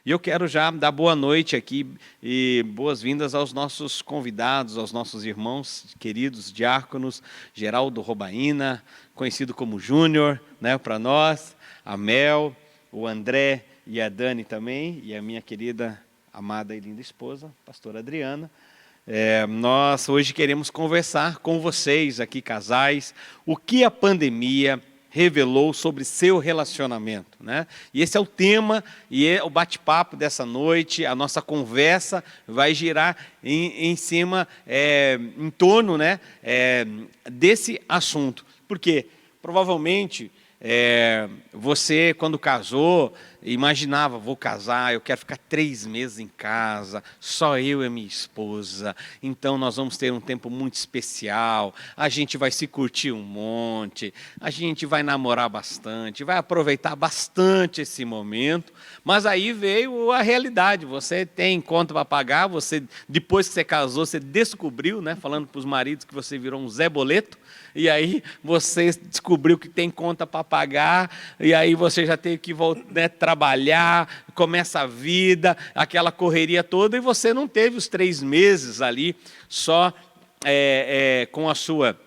E eu quero já dar boa noite aqui e boas-vindas aos nossos convidados, aos nossos irmãos queridos diáconos, Geraldo Robaina, conhecido como Júnior, né, para nós, a Mel, o André e a Dani também, e a minha querida, amada e linda esposa, pastora Adriana. Nós hoje queremos conversar com vocês aqui, casais, o que a pandemia revelou sobre seu relacionamento, né? E esse é o tema e é o bate-papo dessa noite. A nossa conversa vai girar em cima, em torno, né, desse assunto. Porque provavelmente você, quando casou, imaginava, vou casar, eu quero ficar 3 meses em casa, só eu e a minha esposa, então nós vamos ter um tempo muito especial, a gente vai se curtir um monte, a gente vai namorar bastante, vai aproveitar bastante esse momento, mas aí veio a realidade, você tem conta para pagar, você, depois que você casou, você descobriu, né, falando para os maridos que você virou um Zé Boleto, e aí você descobriu que tem conta para pagar, e aí você já teve que voltar, né, trabalhar, começa a vida, aquela correria toda, e você não teve os 3 meses ali só com a sua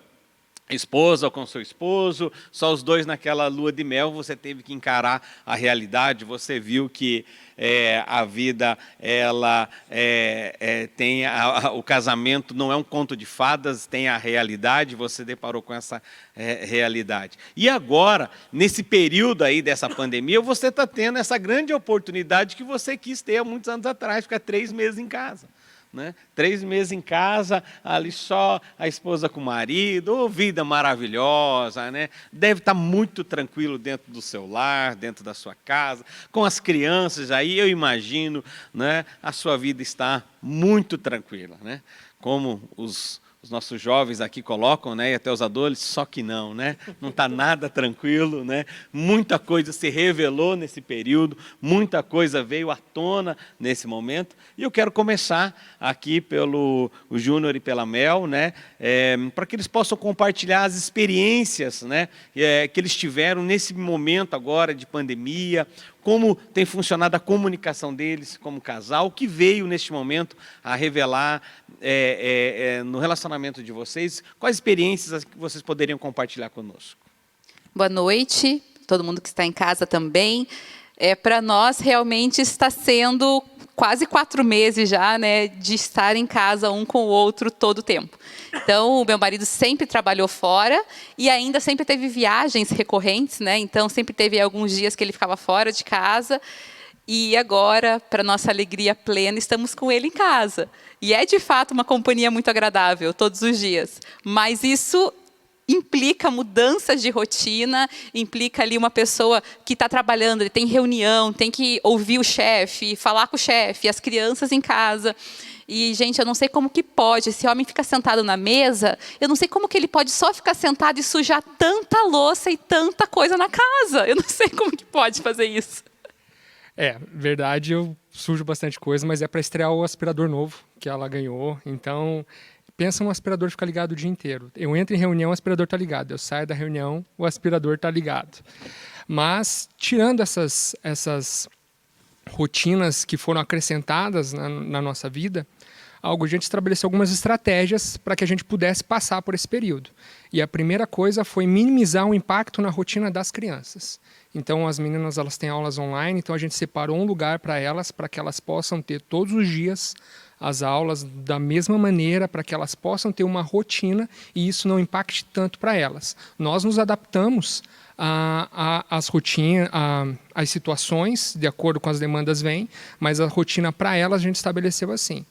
esposa ou com seu esposo, só os dois naquela lua de mel. Você teve que encarar a realidade, você viu que a vida, ela tem o casamento não é um conto de fadas, tem a realidade, você deparou com essa realidade. E agora, nesse período aí dessa pandemia, você está tendo essa grande oportunidade que você quis ter há muitos anos atrás, ficar 3 meses em casa. Né? 3 meses em casa, ali só a esposa com o marido, oh, vida maravilhosa, né? Deve estar muito tranquilo dentro do seu lar, dentro da sua casa, com as crianças aí, eu imagino, né? A sua vida está muito tranquila, né? Como os nossos jovens aqui colocam, né, e até os adolescentes, só que não, né? Não está nada tranquilo, né? Muita coisa se revelou nesse período, muita coisa veio à tona nesse momento. E eu quero começar aqui pelo Júnior e pela Mel, né, para que eles possam compartilhar as experiências, né, que eles tiveram nesse momento agora de pandemia, como tem funcionado a comunicação deles como casal, o que veio neste momento a revelar no relacionamento de vocês, quais experiências que vocês poderiam compartilhar conosco? Boa noite, todo mundo que está em casa também. Para nós, realmente, está sendo quase 4 meses já, né, de estar em casa um com o outro todo o tempo. Então, o meu marido sempre trabalhou fora e ainda sempre teve viagens recorrentes, né? Então, sempre teve alguns dias que ele ficava fora de casa. E agora, para nossa alegria plena, estamos com ele em casa. E é, de fato, uma companhia muito agradável, todos os dias. Mas isso implica mudanças de rotina, implica ali uma pessoa que está trabalhando, ele tem reunião, tem que ouvir o chefe, falar com o chefe, as crianças em casa. E, gente, eu não sei como que pode, esse homem fica sentado na mesa, eu não sei como que ele pode só ficar sentado e sujar tanta louça e tanta coisa na casa. Eu não sei como que pode fazer isso. Verdade, eu sujo bastante coisa, mas é para estrear o aspirador novo que ela ganhou. Então, pensa um aspirador ficar ligado o dia inteiro. Eu entro em reunião, o aspirador está ligado. Eu saio da reunião, o aspirador está ligado. Mas, tirando essas rotinas que foram acrescentadas na nossa vida, a gente estabeleceu algumas estratégias para que a gente pudesse passar por esse período. E a primeira coisa foi minimizar o impacto na rotina das crianças. Então, as meninas, elas têm aulas online, então a gente separou um lugar para que elas possam ter todos os dias as aulas da mesma maneira, para que elas possam ter uma rotina e isso não impacte tanto para elas. Nós nos adaptamos às rotinas, às situações, de acordo com as demandas vêm, mas a rotina para elas a gente estabeleceu assim.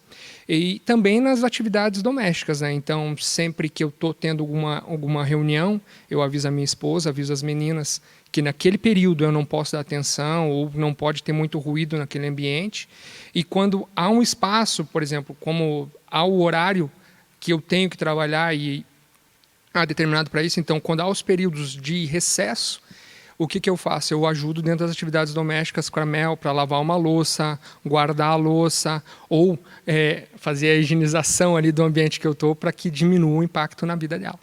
E também nas atividades domésticas, né? Então, sempre que eu estou tendo alguma reunião, eu aviso a minha esposa, aviso as meninas que naquele período eu não posso dar atenção ou não pode ter muito ruído naquele ambiente. E quando há um espaço, por exemplo, como há o horário que eu tenho que trabalhar e há determinado para isso, então quando há os períodos de recesso, o que eu faço? Eu ajudo dentro das atividades domésticas com a Mel para lavar uma louça, guardar a louça ou fazer a higienização ali do ambiente que eu estou para que diminua o impacto na vida dela.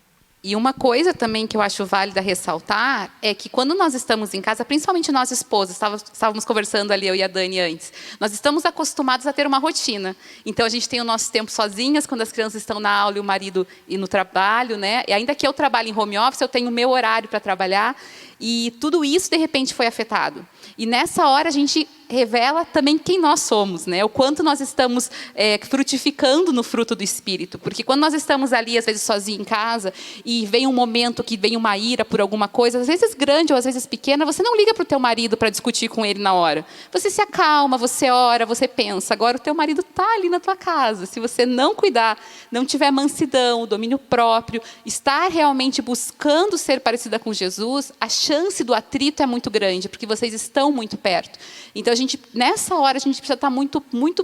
E uma coisa também que eu acho válida ressaltar é que quando nós estamos em casa, principalmente nós esposas, estávamos conversando ali, eu e a Dani antes, nós estamos acostumados a ter uma rotina. Então, a gente tem o nosso tempo sozinhas, quando as crianças estão na aula e o marido ir no trabalho, né? E ainda que eu trabalhe em home office, eu tenho o meu horário para trabalhar. E tudo isso, de repente, foi afetado. E nessa hora, a gente revela também quem nós somos, né? O quanto nós estamos frutificando no fruto do Espírito. Porque quando nós estamos ali, às vezes, sozinhos em casa, e vem um momento que vem uma ira por alguma coisa, às vezes grande ou às vezes pequena, você não liga para o teu marido para discutir com ele na hora. Você se acalma, você ora, você pensa. Agora, o teu marido está ali na tua casa. Se você não cuidar, não tiver mansidão, domínio próprio, estar realmente buscando ser parecida com Jesus, a chance do atrito é muito grande, porque vocês estão muito perto. Então, nessa hora, a gente precisa estar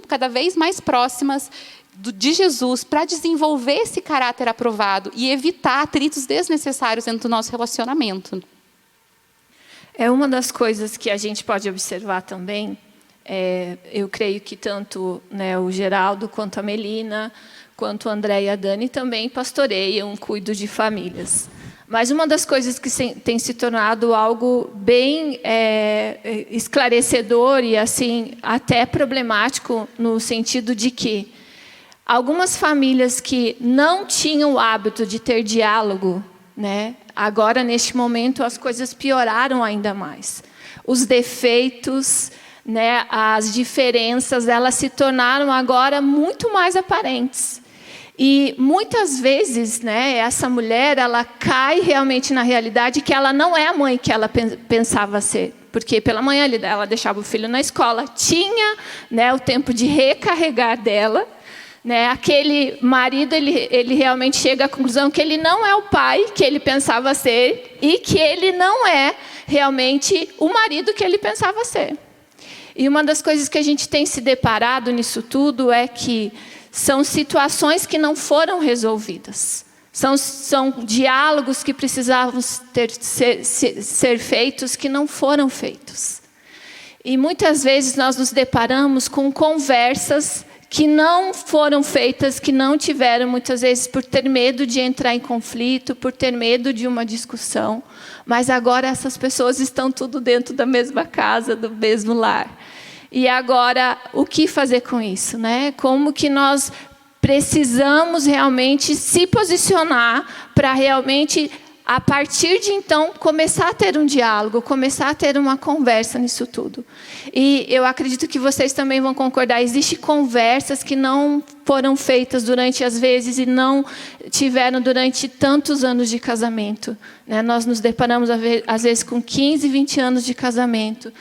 cada vez mais próximas de Jesus para desenvolver esse caráter aprovado e evitar atritos desnecessários dentro do nosso relacionamento. É uma das coisas que a gente pode observar também. Eu creio que tanto, né, o Geraldo, quanto a Melina, quanto o André e a Dani também pastoreiam, cuidam de famílias. Mas uma das coisas que tem se tornado algo bem esclarecedor e assim até problemático no sentido de que algumas famílias que não tinham o hábito de ter diálogo, né, agora neste momento as coisas pioraram ainda mais. Os defeitos, né, as diferenças, elas se tornaram agora muito mais aparentes. E muitas vezes, né, essa mulher, ela cai realmente na realidade que ela não é a mãe que ela pensava ser. Porque pela manhã ela deixava o filho na escola, tinha, né, o tempo de recarregar dela. Né, aquele marido, ele realmente chega à conclusão que ele não é o pai que ele pensava ser e que ele não é realmente o marido que ele pensava ser. E uma das coisas que a gente tem se deparado nisso tudo é que são situações que não foram resolvidas. São diálogos que precisavam ser feitos que não foram feitos. E muitas vezes nós nos deparamos com conversas que não foram feitas, que não tiveram, muitas vezes, por ter medo de entrar em conflito, por ter medo de uma discussão. Mas agora essas pessoas estão tudo dentro da mesma casa, do mesmo lar. E agora, o que fazer com isso, né? Como que nós precisamos realmente se posicionar para realmente, a partir de então, começar a ter um diálogo, começar a ter uma conversa nisso tudo. E eu acredito que vocês também vão concordar, existem conversas que não foram feitas durante, às vezes, e não tiveram durante tantos anos de casamento. Né? Nós nos deparamos, às vezes, com 15, 20 anos de casamento.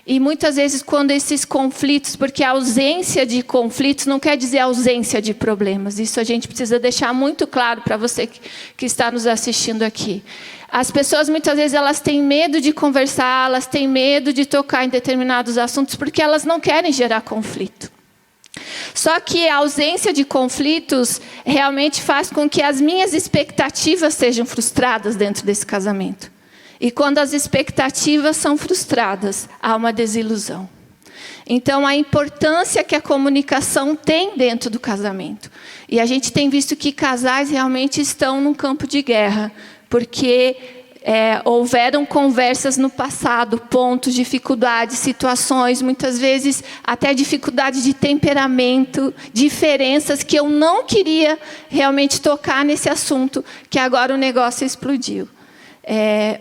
E muitas vezes, quando esses conflitos, porque a ausência de conflitos não quer dizer ausência de problemas. Isso a gente precisa deixar muito claro para você que está nos assistindo aqui. As pessoas, muitas vezes, elas têm medo de conversar, elas têm medo de tocar em determinados assuntos, porque elas não querem gerar conflito. Só que a ausência de conflitos realmente faz com que as minhas expectativas sejam frustradas dentro desse casamento. E quando as expectativas são frustradas, há uma desilusão. Então, a importância que a comunicação tem dentro do casamento. E a gente tem visto que casais realmente estão num campo de guerra, porque houveram conversas no passado, pontos, dificuldades, situações, muitas vezes até dificuldade de temperamento, diferenças que eu não queria realmente tocar nesse assunto, que agora o negócio explodiu.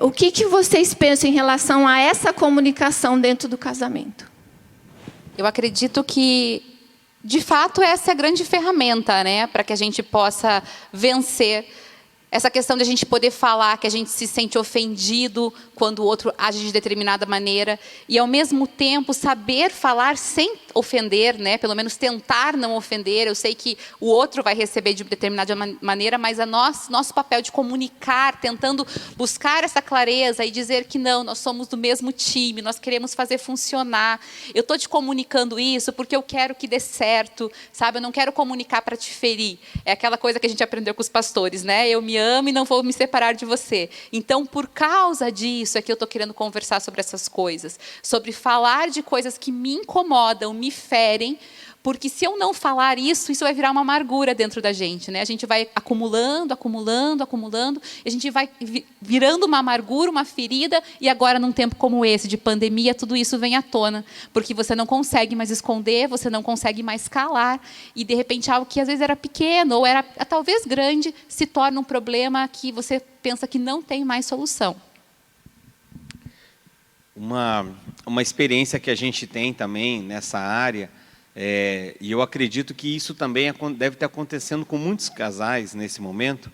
O que vocês pensam em relação a essa comunicação dentro do casamento? Eu acredito que, de fato, essa é a grande ferramenta, né, para que a gente possa vencer essa questão de a gente poder falar que a gente se sente ofendido quando o outro age de determinada maneira e, ao mesmo tempo, saber falar sem ofender, né? Pelo menos tentar não ofender. Eu sei que o outro vai receber de determinada maneira, mas nosso papel de comunicar, tentando buscar essa clareza e dizer que não, nós somos do mesmo time, nós queremos fazer funcionar. Eu estou te comunicando isso porque eu quero que dê certo, sabe? Eu não quero comunicar para te ferir. É aquela coisa que a gente aprendeu com os pastores, né? Eu me amo e não vou me separar de você. Então, por causa disso, é que eu estou querendo conversar sobre essas coisas. Sobre falar de coisas que me incomodam, me ferem, Porque se eu não falar isso, isso vai virar uma amargura dentro da gente, né? A gente vai acumulando, acumulando, acumulando, e a gente vai virando uma amargura, uma ferida, e agora, num tempo como esse, de pandemia, tudo isso vem à tona, porque você não consegue mais esconder, você não consegue mais calar, e, de repente, algo que às vezes era pequeno, ou era talvez grande, se torna um problema que você pensa que não tem mais solução. Uma experiência que a gente tem também nessa área, e eu acredito que isso também deve estar acontecendo com muitos casais nesse momento,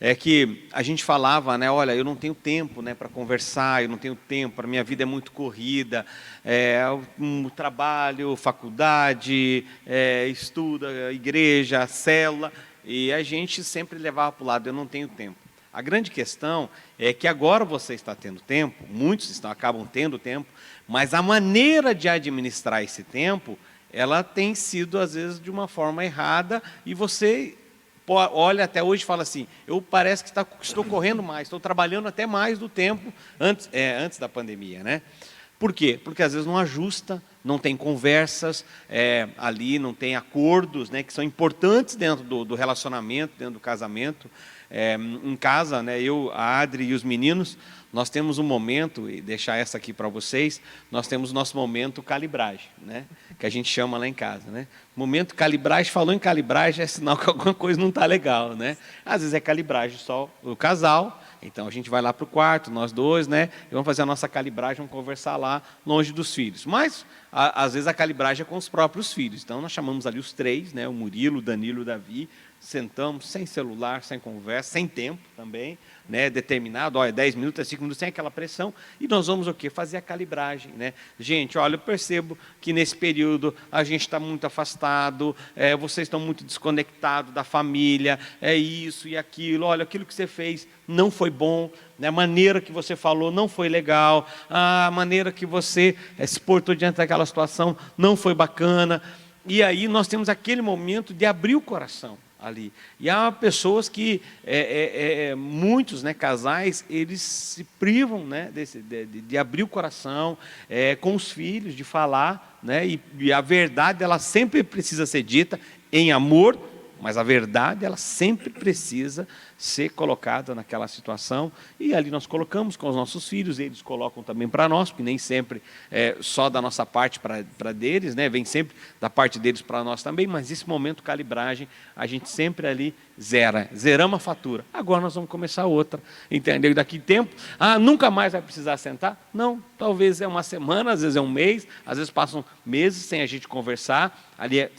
é que a gente falava, né, olha, eu não tenho tempo, né, para conversar, eu não tenho tempo, a minha vida é muito corrida, trabalho, faculdade, estudo, igreja, célula, e a gente sempre levava para o lado, eu não tenho tempo. A grande questão é que agora você está tendo tempo, muitos acabam tendo tempo, mas a maneira de administrar esse tempo, ela tem sido, às vezes, de uma forma errada, e você olha até hoje e fala assim, eu parece que estou correndo mais, estou trabalhando até mais do tempo antes da pandemia, né? Por quê? Porque às vezes não ajusta, não tem conversas ali, não tem acordos, né, que são importantes dentro do relacionamento, dentro do casamento. Em casa, né, eu, a Adri e os meninos, nós temos um momento, e deixar essa aqui para vocês, nós temos o nosso momento calibragem, né, que a gente chama lá em casa, né? Momento calibragem, falou em calibragem, é sinal que alguma coisa não está legal, né? Às vezes é calibragem só o casal, então a gente vai lá para o quarto, nós dois, né, e vamos fazer a nossa calibragem, vamos conversar lá, longe dos filhos. Mas, às vezes, a calibragem é com os próprios filhos, então nós chamamos ali os três, né, o Murilo, o Danilo e o Davi, sentamos sem celular, sem conversa, sem tempo também, né, determinado, olha, 10 minutos, 5 minutos, sem aquela pressão, e nós vamos o quê? Fazer a calibragem, né? Gente, olha, eu percebo que nesse período a gente está muito afastado, vocês estão muito desconectados da família, isso e aquilo, olha, aquilo que você fez não foi bom, né, a maneira que você falou não foi legal, a maneira que você se portou diante daquela situação não foi bacana, e aí nós temos aquele momento de abrir o coração ali. E há pessoas que, muitos, né, casais, eles se privam, né, de abrir o coração com os filhos, de falar, né, e a verdade ela sempre precisa ser dita em amor, mas a verdade ela sempre precisa ser colocada naquela situação, e ali nós colocamos com os nossos filhos, eles colocam também para nós, porque nem sempre é só da nossa parte para deles, né? Vem sempre da parte deles para nós também, mas esse momento calibragem, a gente sempre ali zeramos a fatura, agora nós vamos começar outra, entendeu? E daqui tempo, nunca mais vai precisar sentar? Não, talvez é uma semana, às vezes é um mês, às vezes passam meses sem a gente conversar, ali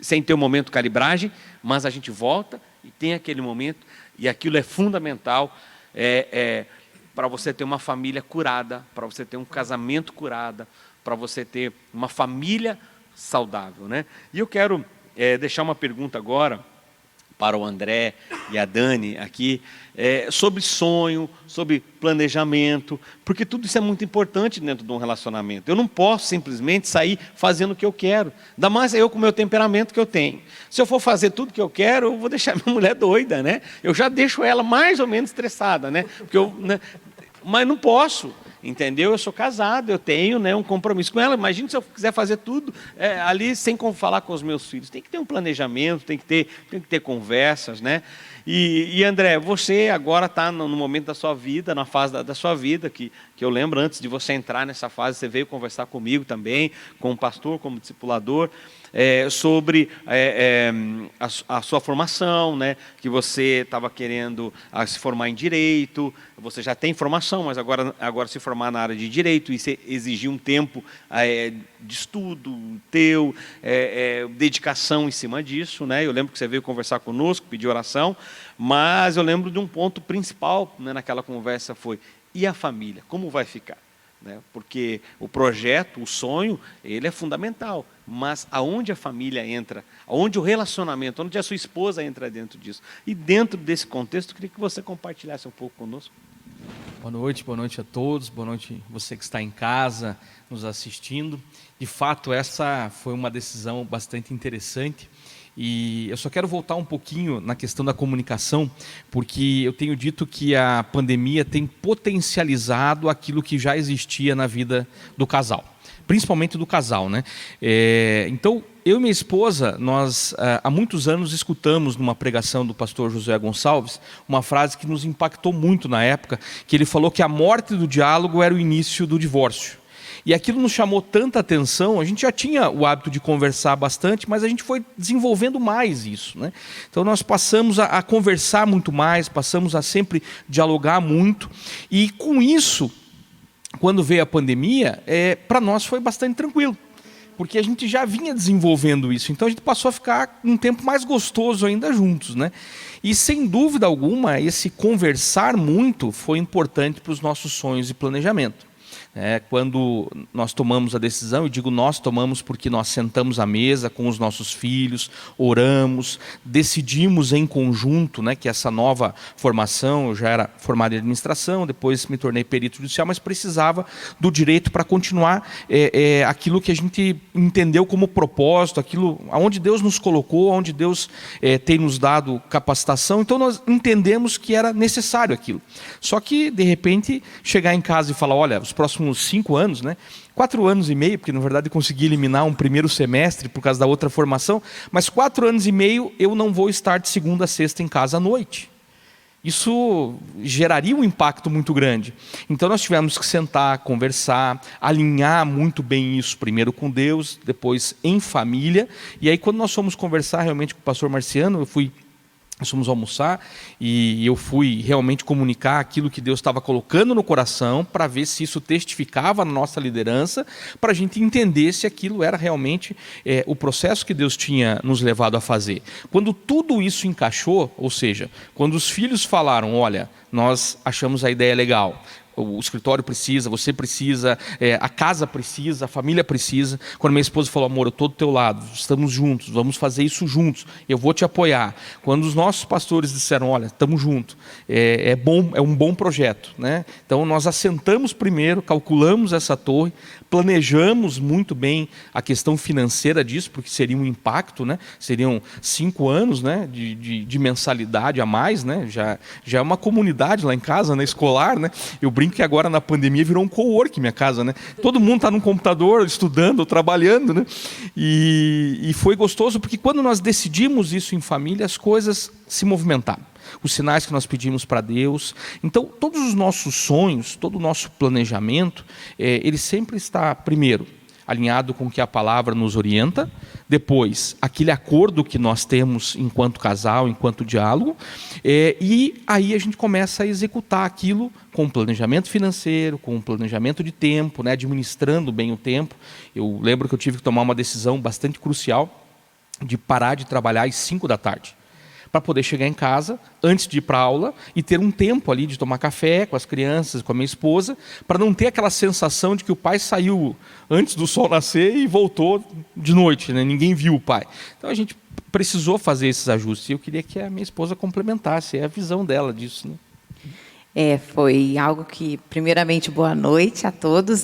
sem ter um momento calibragem, mas a gente volta e tem aquele momento, e aquilo é fundamental para você ter uma família curada, para você ter um casamento curado, para você ter uma família saudável, né? E eu quero deixar uma pergunta agora para o André e a Dani aqui, sobre sonho, sobre planejamento, porque tudo isso é muito importante dentro de um relacionamento. Eu não posso simplesmente sair fazendo o que eu quero, ainda mais eu com o meu temperamento que eu tenho. Se eu for fazer tudo o que eu quero, eu vou deixar minha mulher doida, né? Eu já deixo ela mais ou menos estressada, né? Porque mas não posso. Entendeu? Eu sou casado, eu tenho, né, um compromisso com ela. Imagina se eu quiser fazer tudo ali sem falar com os meus filhos. Tem que ter um planejamento, tem que ter conversas, né? E André, você agora está no momento da sua vida, na fase da sua vida, que eu lembro antes de você entrar nessa fase, você veio conversar comigo também, com o pastor, como discipulador, sobre a sua formação, né? Que você estava querendo se formar em Direito, você já tem formação, mas agora se formar na área de Direito, isso exigia um tempo de estudo teu, dedicação em cima disso, né? Eu lembro que você veio conversar conosco, pedir oração, mas eu lembro de um ponto principal, né, naquela conversa foi, e a família, como vai ficar? Né? Porque o projeto, o sonho, ele é fundamental, mas aonde a família entra, aonde o relacionamento, onde a sua esposa entra dentro disso? E dentro desse contexto, eu queria que você compartilhasse um pouco conosco. Boa noite a todos, boa noite você que está em casa, nos assistindo. De fato, essa foi uma decisão bastante interessante. E eu só quero voltar um pouquinho na questão da comunicação, porque eu tenho dito que a pandemia tem potencializado aquilo que já existia na vida do casal. principalmente do casal, né? Então, eu e minha esposa, nós há muitos anos escutamos numa pregação do pastor José Gonçalves uma frase que nos impactou muito na época, que ele falou que a morte do diálogo era o início do divórcio. E aquilo nos chamou tanta atenção, a gente já tinha o hábito de conversar bastante, mas a gente foi desenvolvendo mais isso, né? Então nós passamos a conversar muito mais, passamos a sempre dialogar muito, e com isso, quando veio a pandemia, para nós foi bastante tranquilo, porque a gente já vinha desenvolvendo isso, então a gente passou a ficar um tempo mais gostoso ainda juntos, né? E sem dúvida alguma, esse conversar muito foi importante para os nossos sonhos e planejamento. Quando nós tomamos a decisão, e digo nós tomamos porque nós sentamos à mesa com os nossos filhos, oramos, decidimos em conjunto, que essa nova formação, eu já era formado em administração, depois me tornei perito judicial, mas precisava do direito para continuar aquilo que a gente entendeu como propósito, aquilo onde Deus nos colocou, onde Deus tem nos dado capacitação, então nós entendemos que era necessário aquilo. Só que, de repente, chegar em casa e falar, olha, os próximos 5 anos, 4 anos e meio, porque na verdade consegui eliminar um primeiro semestre por causa da outra formação, mas 4 anos e meio eu não vou estar de segunda a sexta em casa à noite. Isso geraria um impacto muito grande. Então nós tivemos que sentar, conversar, alinhar muito bem isso, primeiro com Deus, depois em família, e aí quando nós fomos conversar realmente com o pastor Marciano, nós fomos almoçar e eu fui realmente comunicar aquilo que Deus estava colocando no coração para ver se isso testificava na nossa liderança, para a gente entender se aquilo era realmente o processo que Deus tinha nos levado a fazer. Quando tudo isso encaixou, ou seja, quando os filhos falaram, olha, nós achamos a ideia legal, o escritório precisa, você precisa, a casa precisa, a família precisa. Quando minha esposa falou, amor, eu estou do teu lado, estamos juntos, vamos fazer isso juntos, eu vou te apoiar. Quando os nossos pastores disseram, olha, estamos juntos, é um bom projeto, Então nós assentamos primeiro, calculamos essa torre, planejamos muito bem a questão financeira disso, porque seria um impacto, Seriam 5 anos, de mensalidade a mais, Já é uma comunidade lá em casa, escolar, Eu brinco que agora na pandemia virou um coworking minha casa, Todo mundo está no computador, estudando, trabalhando, E foi gostoso porque quando nós decidimos isso em família, as coisas se movimentaram. Os sinais que nós pedimos para Deus. Então, todos os nossos sonhos, todo o nosso planejamento, ele sempre está, primeiro, alinhado com o que a palavra nos orienta, depois, aquele acordo que nós temos enquanto casal, enquanto diálogo, e aí a gente começa a executar aquilo com planejamento financeiro, com planejamento de tempo, administrando bem o tempo. Eu lembro que eu tive que tomar uma decisão bastante crucial de parar de trabalhar às 5 da tarde. Para poder chegar em casa, antes de ir para a aula, e ter um tempo ali de tomar café com as crianças, com a minha esposa, para não ter aquela sensação de que o pai saiu antes do sol nascer e voltou de noite, ninguém viu o pai. Então a gente precisou fazer esses ajustes, e eu queria que a minha esposa complementasse a visão dela disso. Foi algo que, primeiramente, boa noite a todos,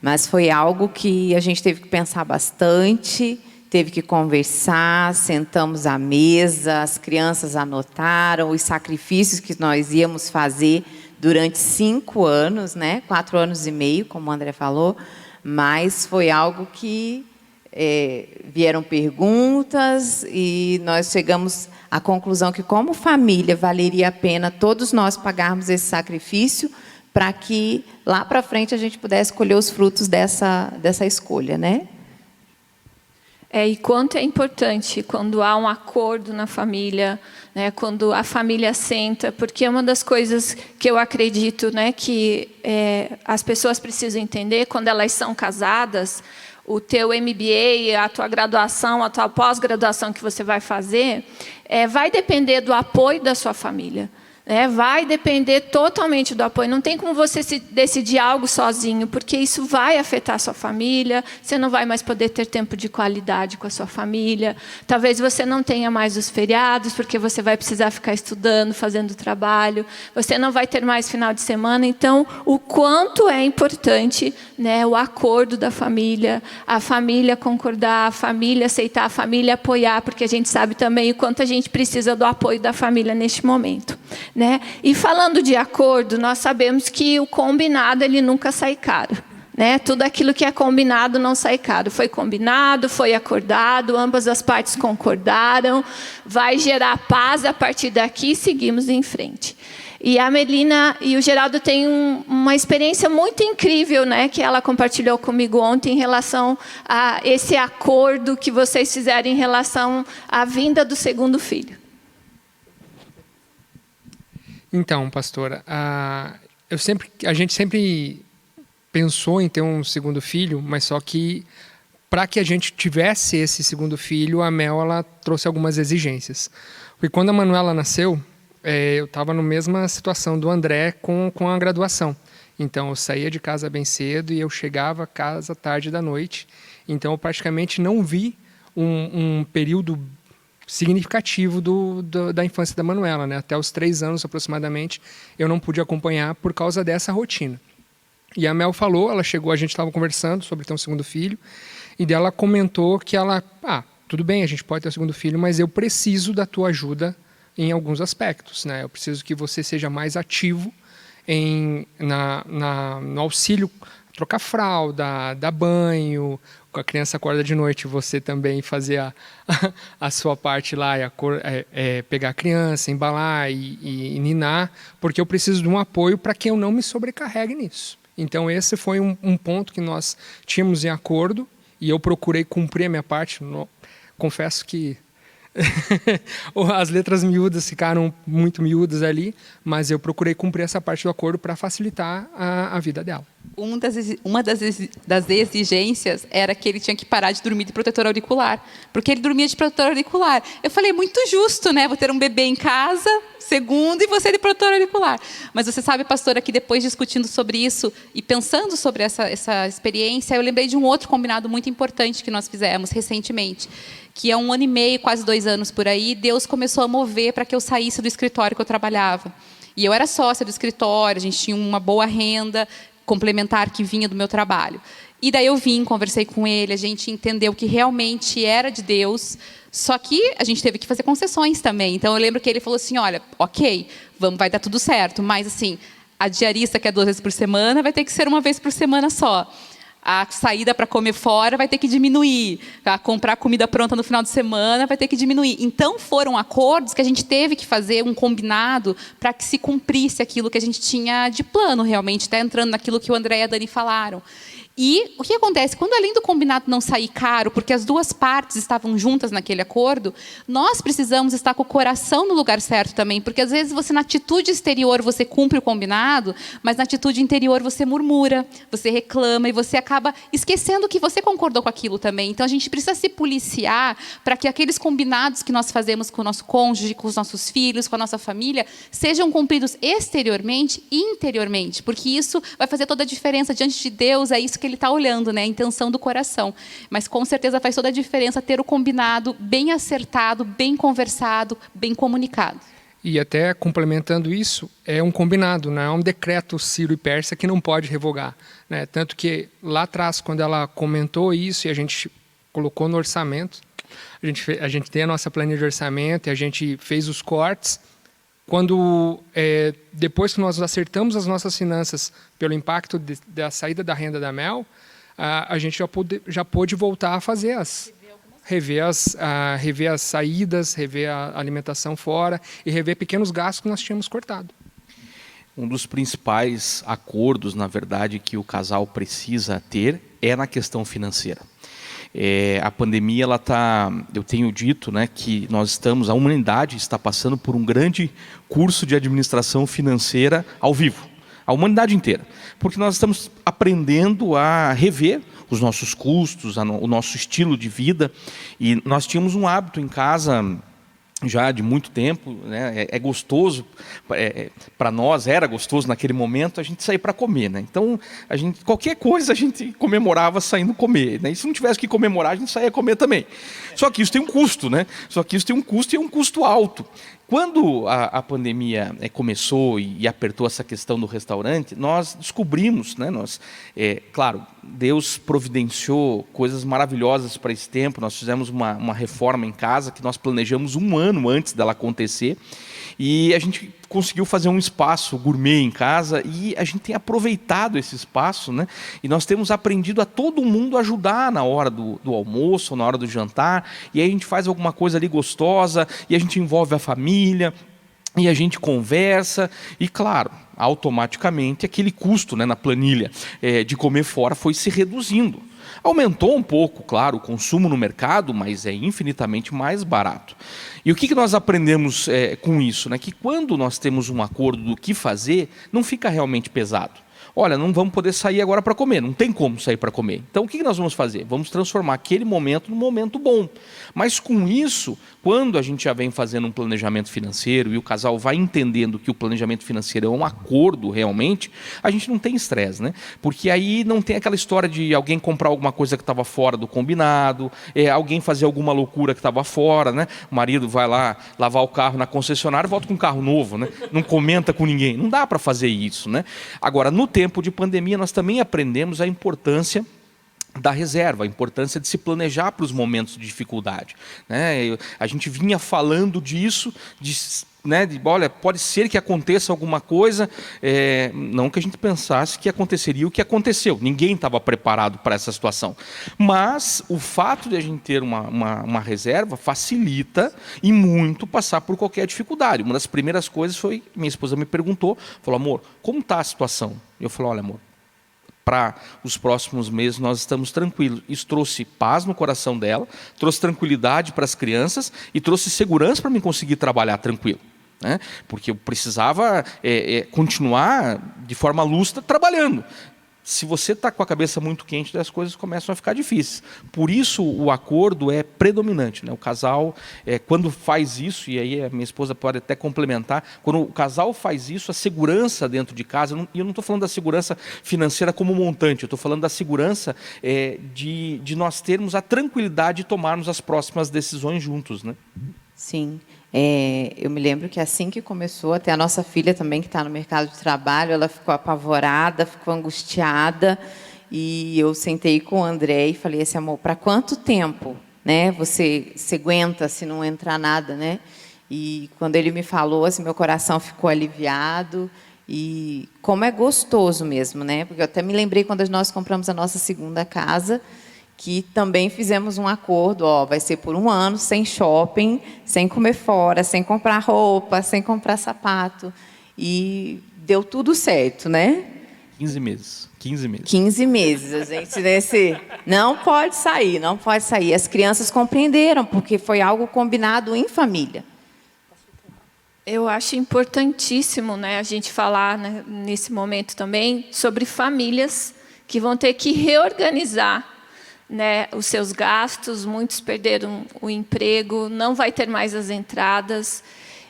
Mas foi algo que a gente teve que pensar bastante, teve que conversar, sentamos à mesa, as crianças anotaram os sacrifícios que nós íamos fazer durante 5 anos, 4 anos e meio, como o André falou, mas foi algo que vieram perguntas e nós chegamos à conclusão que, como família, valeria a pena todos nós pagarmos esse sacrifício para que lá para frente a gente pudesse colher os frutos dessa escolha, E quanto é importante quando há um acordo na família, quando a família senta, porque uma das coisas que eu acredito, que as pessoas precisam entender quando elas são casadas, o teu MBA, a tua graduação, a tua pós-graduação que você vai fazer, vai depender do apoio da sua família. Vai depender totalmente do apoio. Não tem como você decidir algo sozinho, porque isso vai afetar a sua família, você não vai mais poder ter tempo de qualidade com a sua família, talvez você não tenha mais os feriados, porque você vai precisar ficar estudando, fazendo trabalho, você não vai ter mais final de semana. Então, o quanto é importante o acordo da família, a família concordar, a família aceitar, a família apoiar, porque a gente sabe também o quanto a gente precisa do apoio da família neste momento. E falando de acordo, nós sabemos que o combinado ele nunca sai caro. né? Tudo aquilo que é combinado não sai caro. Foi combinado, foi acordado, ambas as partes concordaram, vai gerar paz a partir daqui, seguimos em frente. E a Melina e o Geraldo têm uma experiência muito incrível, né, que ela compartilhou comigo ontem em relação a esse acordo que vocês fizeram em relação à vinda do segundo filho. Então, pastora, a gente sempre pensou em ter um segundo filho, mas só que para que a gente tivesse esse segundo filho, a Mel ela trouxe algumas exigências. Porque quando a Manuela nasceu, eu estava na mesma situação do André com a graduação. Então, eu saía de casa bem cedo e eu chegava a casa tarde da noite. Então, eu praticamente não vi um período significativo da infância da Manuela, né? Até os 3 anos, aproximadamente, eu não pude acompanhar por causa dessa rotina. E a Mel falou, ela chegou, a gente estava conversando sobre ter um segundo filho, e dela comentou que ela, tudo bem, a gente pode ter um segundo filho, mas eu preciso da tua ajuda em alguns aspectos, né? Eu preciso que você seja mais ativo no auxílio, trocar fralda, dar banho, com a criança acorda de noite, você também fazer a sua parte lá, pegar a criança, embalar e ninar, porque eu preciso de um apoio para que eu não me sobrecarregue nisso. Então, esse foi um ponto que nós tínhamos em acordo, e eu procurei cumprir a minha parte. Confesso que as letras miúdas ficaram muito miúdas ali, mas eu procurei cumprir essa parte do acordo para facilitar a vida dela. Uma das exigências era que ele tinha que parar de dormir de protetor auricular, porque ele dormia de protetor auricular. Eu falei, muito justo, né? Vou ter um bebê em casa, segundo, e você de protetor auricular. Mas você sabe, pastora, que depois discutindo sobre isso e pensando sobre essa experiência, eu lembrei de um outro combinado muito importante que nós fizemos recentemente, que há 1 ano e meio, quase 2 anos por aí, Deus começou a mover para que eu saísse do escritório que eu trabalhava. E eu era sócia do escritório, a gente tinha uma boa renda complementar que vinha do meu trabalho. E daí eu conversei com ele, a gente entendeu que realmente era de Deus, só que a gente teve que fazer concessões também. Então eu lembro que ele falou assim, olha, ok, vai dar tudo certo, mas assim, a diarista que é 2 vezes por semana vai ter que ser 1 vez por semana só. A saída para comer fora vai ter que diminuir. A comprar comida pronta no final de semana vai ter que diminuir. Então, foram acordos que a gente teve que fazer um combinado para que se cumprisse aquilo que a gente tinha de plano, realmente, está entrando naquilo que o André e a Dani falaram. E o que acontece? Quando, além do combinado não sair caro, porque as 2 partes estavam juntas naquele acordo, nós precisamos estar com o coração no lugar certo também, porque, às vezes, você, na atitude exterior, você cumpre o combinado, mas na atitude interior você murmura, você reclama e você acaba esquecendo que você concordou com aquilo também. Então, a gente precisa se policiar para que aqueles combinados que nós fazemos com o nosso cônjuge, com os nossos filhos, com a nossa família, sejam cumpridos exteriormente e interiormente, porque isso vai fazer toda a diferença diante de Deus, é isso que ele está olhando, né? A intenção do coração. Mas, com certeza, faz toda a diferença ter o combinado bem acertado, bem conversado, bem comunicado. E até complementando isso, é um combinado, não é um decreto Ciro e Pérsia que não pode revogar, né? Tanto que lá atrás, quando ela comentou isso e a gente colocou no orçamento, a gente tem a nossa planilha de orçamento e a gente fez os cortes. Quando, depois que nós acertamos as nossas finanças pelo impacto da saída da renda da Mel, a gente já pôde voltar a fazer rever as saídas, rever a alimentação fora e rever pequenos gastos que nós tínhamos cortado. Um dos principais acordos, na verdade, que o casal precisa ter é na questão financeira. A pandemia, eu tenho dito, né, que a humanidade está passando por um grande curso de administração financeira ao vivo, a humanidade inteira, porque nós estamos aprendendo a rever os nossos custos, o nosso estilo de vida, e nós tínhamos um hábito em casa já de muito tempo, né? É gostoso, para nós era gostoso naquele momento a gente sair para comer, né? Então qualquer coisa a gente comemorava saindo comer, né? E se não tivesse que comemorar, a gente saía comer também. Só que isso tem um custo, né? Só que isso tem um custo e é um custo alto. Quando a pandemia começou e apertou essa questão do restaurante, nós descobrimos, né, claro, Deus providenciou coisas maravilhosas para esse tempo. Nós fizemos uma reforma em casa que nós planejamos 1 ano antes dela acontecer. E a gente conseguiu fazer um espaço gourmet em casa e a gente tem aproveitado esse espaço, né? E nós temos aprendido a todo mundo ajudar na hora do almoço, na hora do jantar, e aí a gente faz alguma coisa ali gostosa, e a gente envolve a família, e a gente conversa, e claro, automaticamente aquele custo, né, na planilha de comer fora foi se reduzindo. Aumentou um pouco, claro, o consumo no mercado, mas é infinitamente mais barato. E o que nós aprendemos com isso? Né? Que quando nós temos um acordo do que fazer, não fica realmente pesado. Olha, não vamos poder sair agora para comer, não tem como sair para comer. Então, o que nós vamos fazer? Vamos transformar aquele momento num momento bom. Mas com isso, quando a gente já vem fazendo um planejamento financeiro e o casal vai entendendo que o planejamento financeiro é um acordo realmente, a gente não tem estresse, né? Porque aí não tem aquela história de alguém comprar alguma coisa que estava fora do combinado, alguém fazer alguma loucura que estava fora, né? O marido vai lá lavar o carro na concessionária e volta com um carro novo, né? Não comenta com ninguém. Não dá para fazer isso, né? Agora, no tempo de pandemia, nós também aprendemos a importância da reserva, a importância de se planejar para os momentos de dificuldade, né? A gente vinha falando disso, olha, pode ser que aconteça alguma coisa, não que a gente pensasse que aconteceria o que aconteceu, ninguém estava preparado para essa situação, mas o fato de a gente ter uma reserva facilita e muito passar por qualquer dificuldade. Uma das primeiras coisas foi, minha esposa me perguntou, falou, amor, como está a situação? Eu falei, olha, amor, para os próximos meses nós estamos tranquilos. Isso trouxe paz no coração dela, trouxe tranquilidade para as crianças e trouxe segurança para mim conseguir trabalhar tranquilo, né? Porque eu precisava continuar de forma lúcida trabalhando. Se você está com a cabeça muito quente, as coisas começam a ficar difíceis. Por isso o acordo é predominante, né? O casal, quando faz isso, e aí a minha esposa pode até complementar, quando o casal faz isso, a segurança dentro de casa, e eu não estou falando da segurança financeira como montante, eu estou falando da segurança de nós termos a tranquilidade de tomarmos as próximas decisões juntos, né? Sim. Eu me lembro que assim que começou, até a nossa filha também, que está no mercado de trabalho, ela ficou apavorada, ficou angustiada, e eu sentei com o André e falei assim, amor, para quanto tempo, né, você aguenta se não entrar nada, né? E quando ele me falou, assim, meu coração ficou aliviado, e como é gostoso mesmo, né? Porque eu até me lembrei quando nós compramos a nossa segunda casa, que também fizemos um acordo, vai ser por 1 ano, sem shopping, sem comer fora, sem comprar roupa, sem comprar sapato. E deu tudo certo, né? 15 meses. 15 meses. 15 meses. A gente não pode sair, não pode sair. As crianças compreenderam, porque foi algo combinado em família. Eu acho importantíssimo, né, a gente falar, né, nesse momento também sobre famílias que vão ter que reorganizar, né, os seus gastos, muitos perderam o emprego, não vai ter mais as entradas,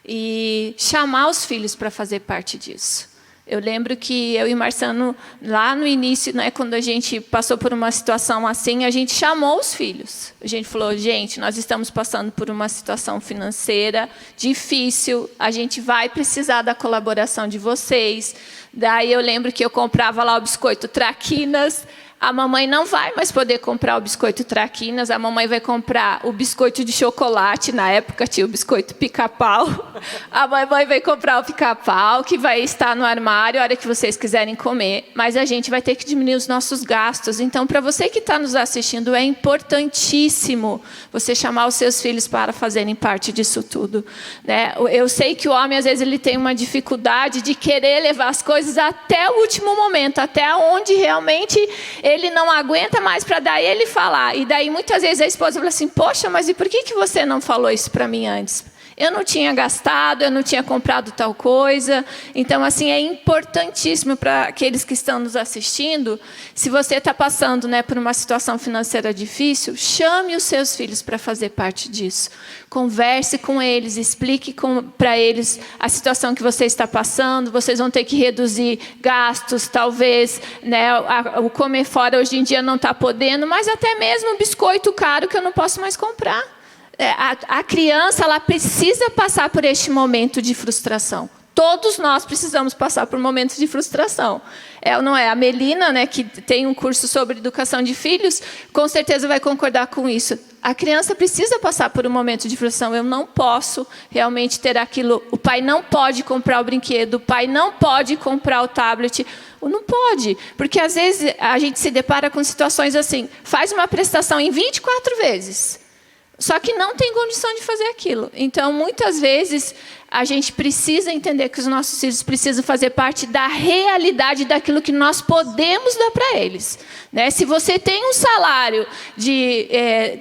e chamar os filhos para fazer parte disso. Eu lembro que eu e Marciano, lá no início, né, quando a gente passou por uma situação assim, a gente chamou os filhos. A gente falou, gente, nós estamos passando por uma situação financeira difícil, a gente vai precisar da colaboração de vocês. Daí eu lembro que eu comprava lá o biscoito Traquinas. A mamãe não vai mais poder comprar o biscoito Traquinas, a mamãe vai comprar o biscoito de chocolate, na época tinha o biscoito Pica-Pau. A mamãe vai comprar o Pica-Pau, que vai estar no armário a hora que vocês quiserem comer, mas a gente vai ter que diminuir os nossos gastos. Então, para você que está nos assistindo, é importantíssimo você chamar os seus filhos para fazerem parte disso tudo, né? Eu sei que o homem, às vezes, ele tem uma dificuldade de querer levar as coisas até o último momento, até onde realmente ele não aguenta mais para daí ele falar. E daí, muitas vezes, a esposa fala assim, poxa, mas e por que você não falou isso para mim antes? Eu não tinha gastado, eu não tinha comprado tal coisa. Então, assim, é importantíssimo para aqueles que estão nos assistindo, se você está passando, né, por uma situação financeira difícil, chame os seus filhos para fazer parte disso. Converse com eles, explique para eles a situação que você está passando. Vocês vão ter que reduzir gastos, talvez, né, o comer fora hoje em dia não está podendo, mas até mesmo biscoito caro que eu não posso mais comprar. A criança, ela precisa passar por este momento de frustração. Todos nós precisamos passar por momentos de frustração. É ou não é? A Melina, né, que tem um curso sobre educação de filhos, com certeza vai concordar com isso. A criança precisa passar por um momento de frustração. Eu não posso realmente ter aquilo. O pai não pode comprar o brinquedo, o pai não pode comprar o tablet. Não pode, porque às vezes a gente se depara com situações assim, faz uma prestação em 24 vezes, só que não tem condição de fazer aquilo. Então, muitas vezes, a gente precisa entender que os nossos filhos precisam fazer parte da realidade daquilo que nós podemos dar para eles. Né? Se você tem um salário de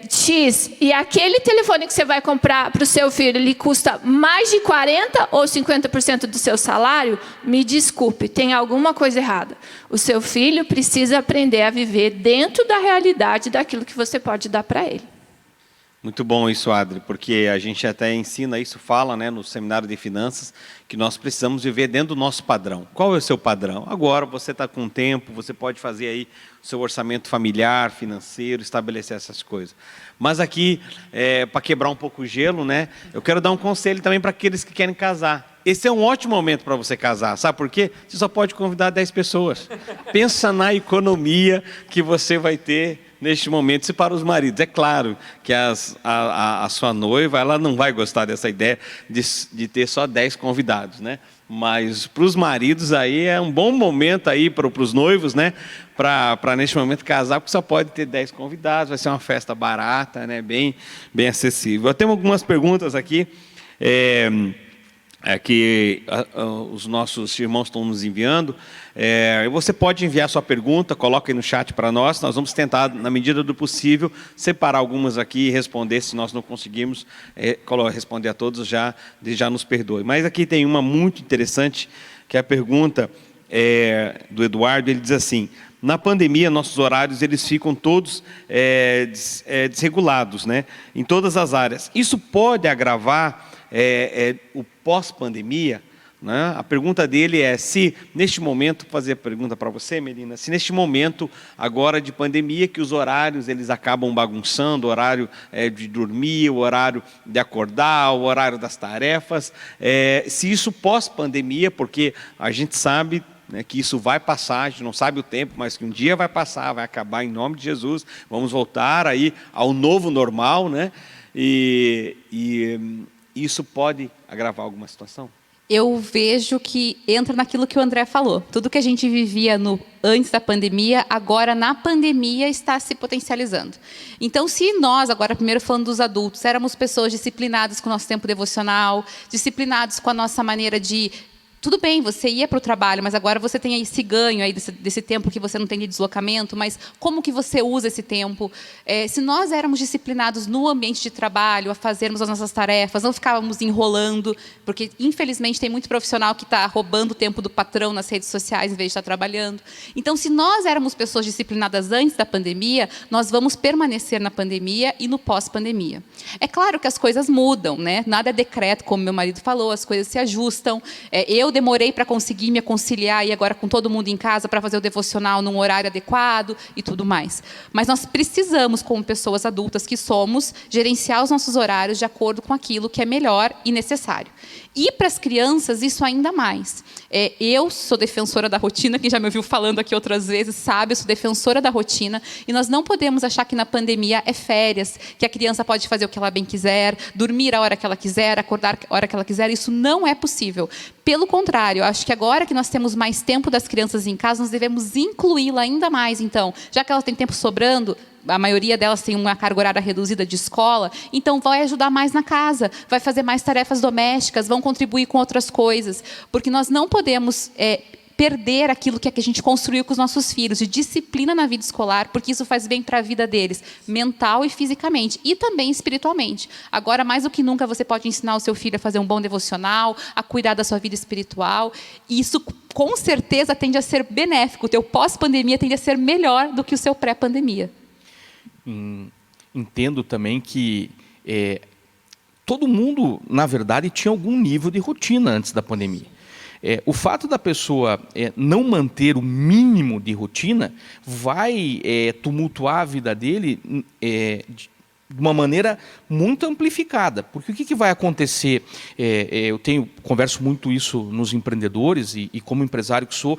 X e aquele telefone que você vai comprar para o seu filho, ele custa mais de 40% ou 50% do seu salário, me desculpe, tem alguma coisa errada. O seu filho precisa aprender a viver dentro da realidade daquilo que você pode dar para ele. Muito bom isso, Adri, porque a gente até ensina isso, fala, né, no seminário de finanças, que nós precisamos viver dentro do nosso padrão. Qual é o seu padrão? Agora você está com tempo, você pode fazer aí o seu orçamento familiar, financeiro, estabelecer essas coisas. Mas aqui, para quebrar um pouco o gelo, né, eu quero dar um conselho também para aqueles que querem casar. Esse é um ótimo momento para você casar, sabe por quê? Você só pode convidar 10 pessoas. Pensa na economia que você vai ter neste momento. E para os maridos, é claro que a sua noiva, ela não vai gostar dessa ideia de ter só 10 convidados, né? Mas para os maridos aí é um bom momento aí para os noivos, né? Para neste momento casar, porque só pode ter 10 convidados, vai ser uma festa barata, né? Bem acessível. Eu tenho algumas perguntas aqui. Que os nossos irmãos estão nos enviando. Você pode enviar sua pergunta, coloca aí no chat para nós. Nós vamos tentar, na medida do possível, separar algumas aqui e responder. Se nós não conseguirmos responder a todos, já nos perdoe. Mas aqui tem uma muito interessante, que é a pergunta do Eduardo. Ele diz assim: na pandemia, nossos horários eles ficam todos desregulados, né, em todas as áreas. Isso pode agravar o pós-pandemia? Né? A pergunta dele é se, neste momento, fazer a pergunta para você, Melina, se neste momento, agora de pandemia, que os horários eles acabam bagunçando, o horário de dormir, o horário de acordar, o horário das tarefas, se isso pós-pandemia, porque a gente sabe, né, que isso vai passar, a gente não sabe o tempo, mas que um dia vai passar, vai acabar em nome de Jesus, vamos voltar aí ao novo normal, né? E isso pode agravar alguma situação? Eu vejo que entra naquilo que o André falou. Tudo que a gente vivia antes da pandemia, agora na pandemia está se potencializando. Então, se nós, agora primeiro falando dos adultos, éramos pessoas disciplinadas com o nosso tempo devocional, disciplinados com a nossa maneira de... Tudo bem, você ia para o trabalho, mas agora você tem esse ganho aí desse tempo que você não tem de deslocamento, mas como que você usa esse tempo? Se nós éramos disciplinados no ambiente de trabalho, a fazermos as nossas tarefas, não ficávamos enrolando, porque, infelizmente, tem muito profissional que está roubando o tempo do patrão nas redes sociais em vez de estar trabalhando. Então, se nós éramos pessoas disciplinadas antes da pandemia, nós vamos permanecer na pandemia e no pós-pandemia. É claro que as coisas mudam, né? Nada é decreto, como meu marido falou, as coisas se ajustam. Eu demorei para conseguir me conciliar e agora com todo mundo em casa para fazer o devocional num horário adequado e tudo mais. Mas nós precisamos, como pessoas adultas que somos, gerenciar os nossos horários de acordo com aquilo que é melhor e necessário. E para as crianças, isso ainda mais. Eu sou defensora da rotina, quem já me ouviu falando aqui outras vezes sabe, eu sou defensora da rotina, e nós não podemos achar que na pandemia é férias, que a criança pode fazer o que ela bem quiser, dormir a hora que ela quiser, acordar a hora que ela quiser. Isso não é possível. Pelo contrário, eu acho que agora que nós temos mais tempo das crianças em casa, nós devemos incluí-la ainda mais. Então, já que elas têm tempo sobrando, a maioria delas tem uma carga horária reduzida de escola, então vai ajudar mais na casa, vai fazer mais tarefas domésticas, vão contribuir com outras coisas, porque nós não podemos perder aquilo que a gente construiu com os nossos filhos, de disciplina na vida escolar, porque isso faz bem para a vida deles, mental e fisicamente, e também espiritualmente. Agora, mais do que nunca, você pode ensinar o seu filho a fazer um bom devocional, a cuidar da sua vida espiritual, e isso, com certeza, tende a ser benéfico. O teu pós-pandemia tende a ser melhor do que o seu pré-pandemia. Entendo também que todo mundo, na verdade, tinha algum nível de rotina antes da pandemia. O fato da pessoa não manter o mínimo de rotina vai tumultuar a vida dele de uma maneira muito amplificada. Porque o que vai acontecer? Eu converso muito isso nos empreendedores e como empresário que sou,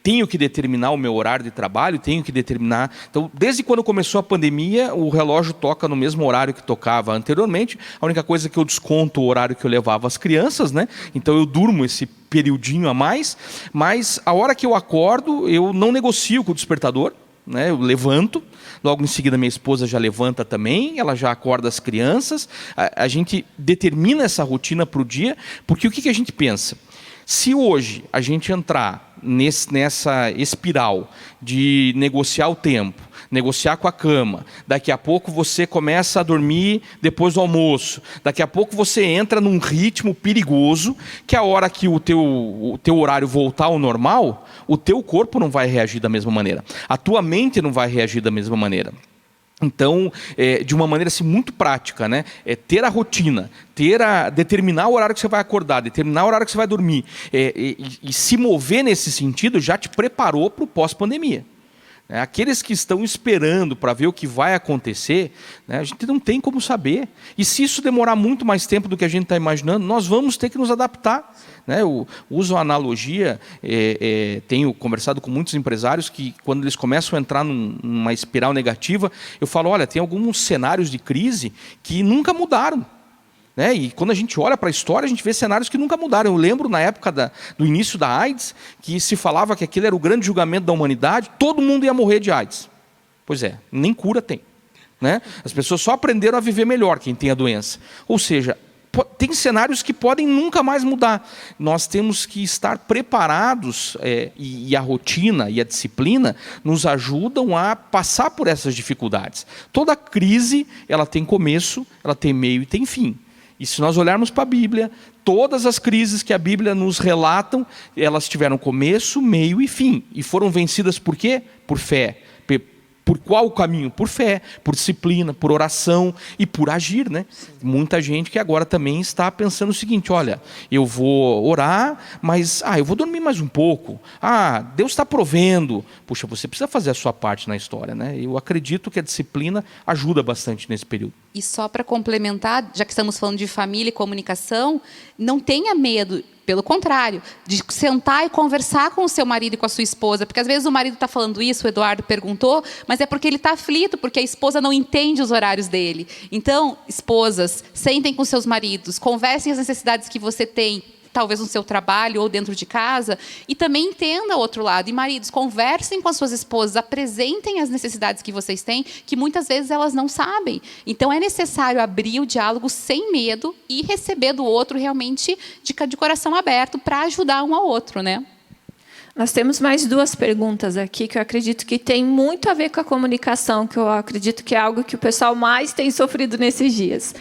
tenho que determinar o meu horário de trabalho, tenho que determinar... Então, desde quando começou a pandemia, o relógio toca no mesmo horário que tocava anteriormente. A única coisa é que eu desconto o horário que eu levava as crianças, né? Então, eu durmo esse periodinho a mais, mas a hora que eu acordo, eu não negocio com o despertador, né? Eu levanto, logo em seguida minha esposa já levanta também, ela já acorda as crianças, a gente determina essa rotina para o dia, porque o que a gente pensa? Se hoje a gente entrar nessa espiral de negociar o tempo, negociar com a cama, daqui a pouco você começa a dormir depois do almoço, daqui a pouco você entra num ritmo perigoso, que a hora que o teu horário voltar ao normal, o teu corpo não vai reagir da mesma maneira, a tua mente não vai reagir da mesma maneira. Então, de uma maneira assim, muito prática, né? Ter a rotina, determinar o horário que você vai acordar, determinar o horário que você vai dormir, e se mover nesse sentido já te preparou para o pós-pandemia. Aqueles que estão esperando para ver o que vai acontecer, né, a gente não tem como saber. E se isso demorar muito mais tempo do que a gente está imaginando, nós vamos ter que nos adaptar. Né? Eu uso a analogia, tenho conversado com muitos empresários que, quando eles começam a entrar numa espiral negativa, eu falo, olha, tem alguns cenários de crise que nunca mudaram. Né? E quando a gente olha para a história, a gente vê cenários que nunca mudaram. Eu lembro, na época do início da AIDS, que se falava que aquele era o grande julgamento da humanidade, todo mundo ia morrer de AIDS. Pois é, nem cura tem. Né? As pessoas só aprenderam a viver melhor, quem tem a doença. Ou seja, tem cenários que podem nunca mais mudar. Nós temos que estar preparados, e a rotina e a disciplina nos ajudam a passar por essas dificuldades. Toda crise, ela tem começo, ela tem meio e tem fim. E se nós olharmos para a Bíblia, todas as crises que a Bíblia nos relatam, elas tiveram começo, meio e fim. E foram vencidas por quê? Por fé. Por qual caminho? Por fé, por disciplina, por oração e por agir, né? Muita gente que agora também está pensando o seguinte, olha, eu vou orar, mas eu vou dormir mais um pouco. Deus está provendo. Puxa, você precisa fazer a sua parte na história, né? Eu acredito que a disciplina ajuda bastante nesse período. E só para complementar, já que estamos falando de família e comunicação, não tenha medo, pelo contrário, de sentar e conversar com o seu marido e com a sua esposa, porque às vezes o marido está falando isso, o Eduardo perguntou, mas é porque ele está aflito, porque a esposa não entende os horários dele. Então, esposas, sentem com seus maridos, conversem as necessidades que você tem, talvez no seu trabalho ou dentro de casa, e também entenda o outro lado. E maridos, conversem com as suas esposas, apresentem as necessidades que vocês têm, que muitas vezes elas não sabem. Então, é necessário abrir o diálogo sem medo e receber do outro realmente de coração aberto para ajudar um ao outro, né? Nós temos mais 2 perguntas aqui que eu acredito que tem muito a ver com a comunicação, que eu acredito que é algo que o pessoal mais tem sofrido nesses dias.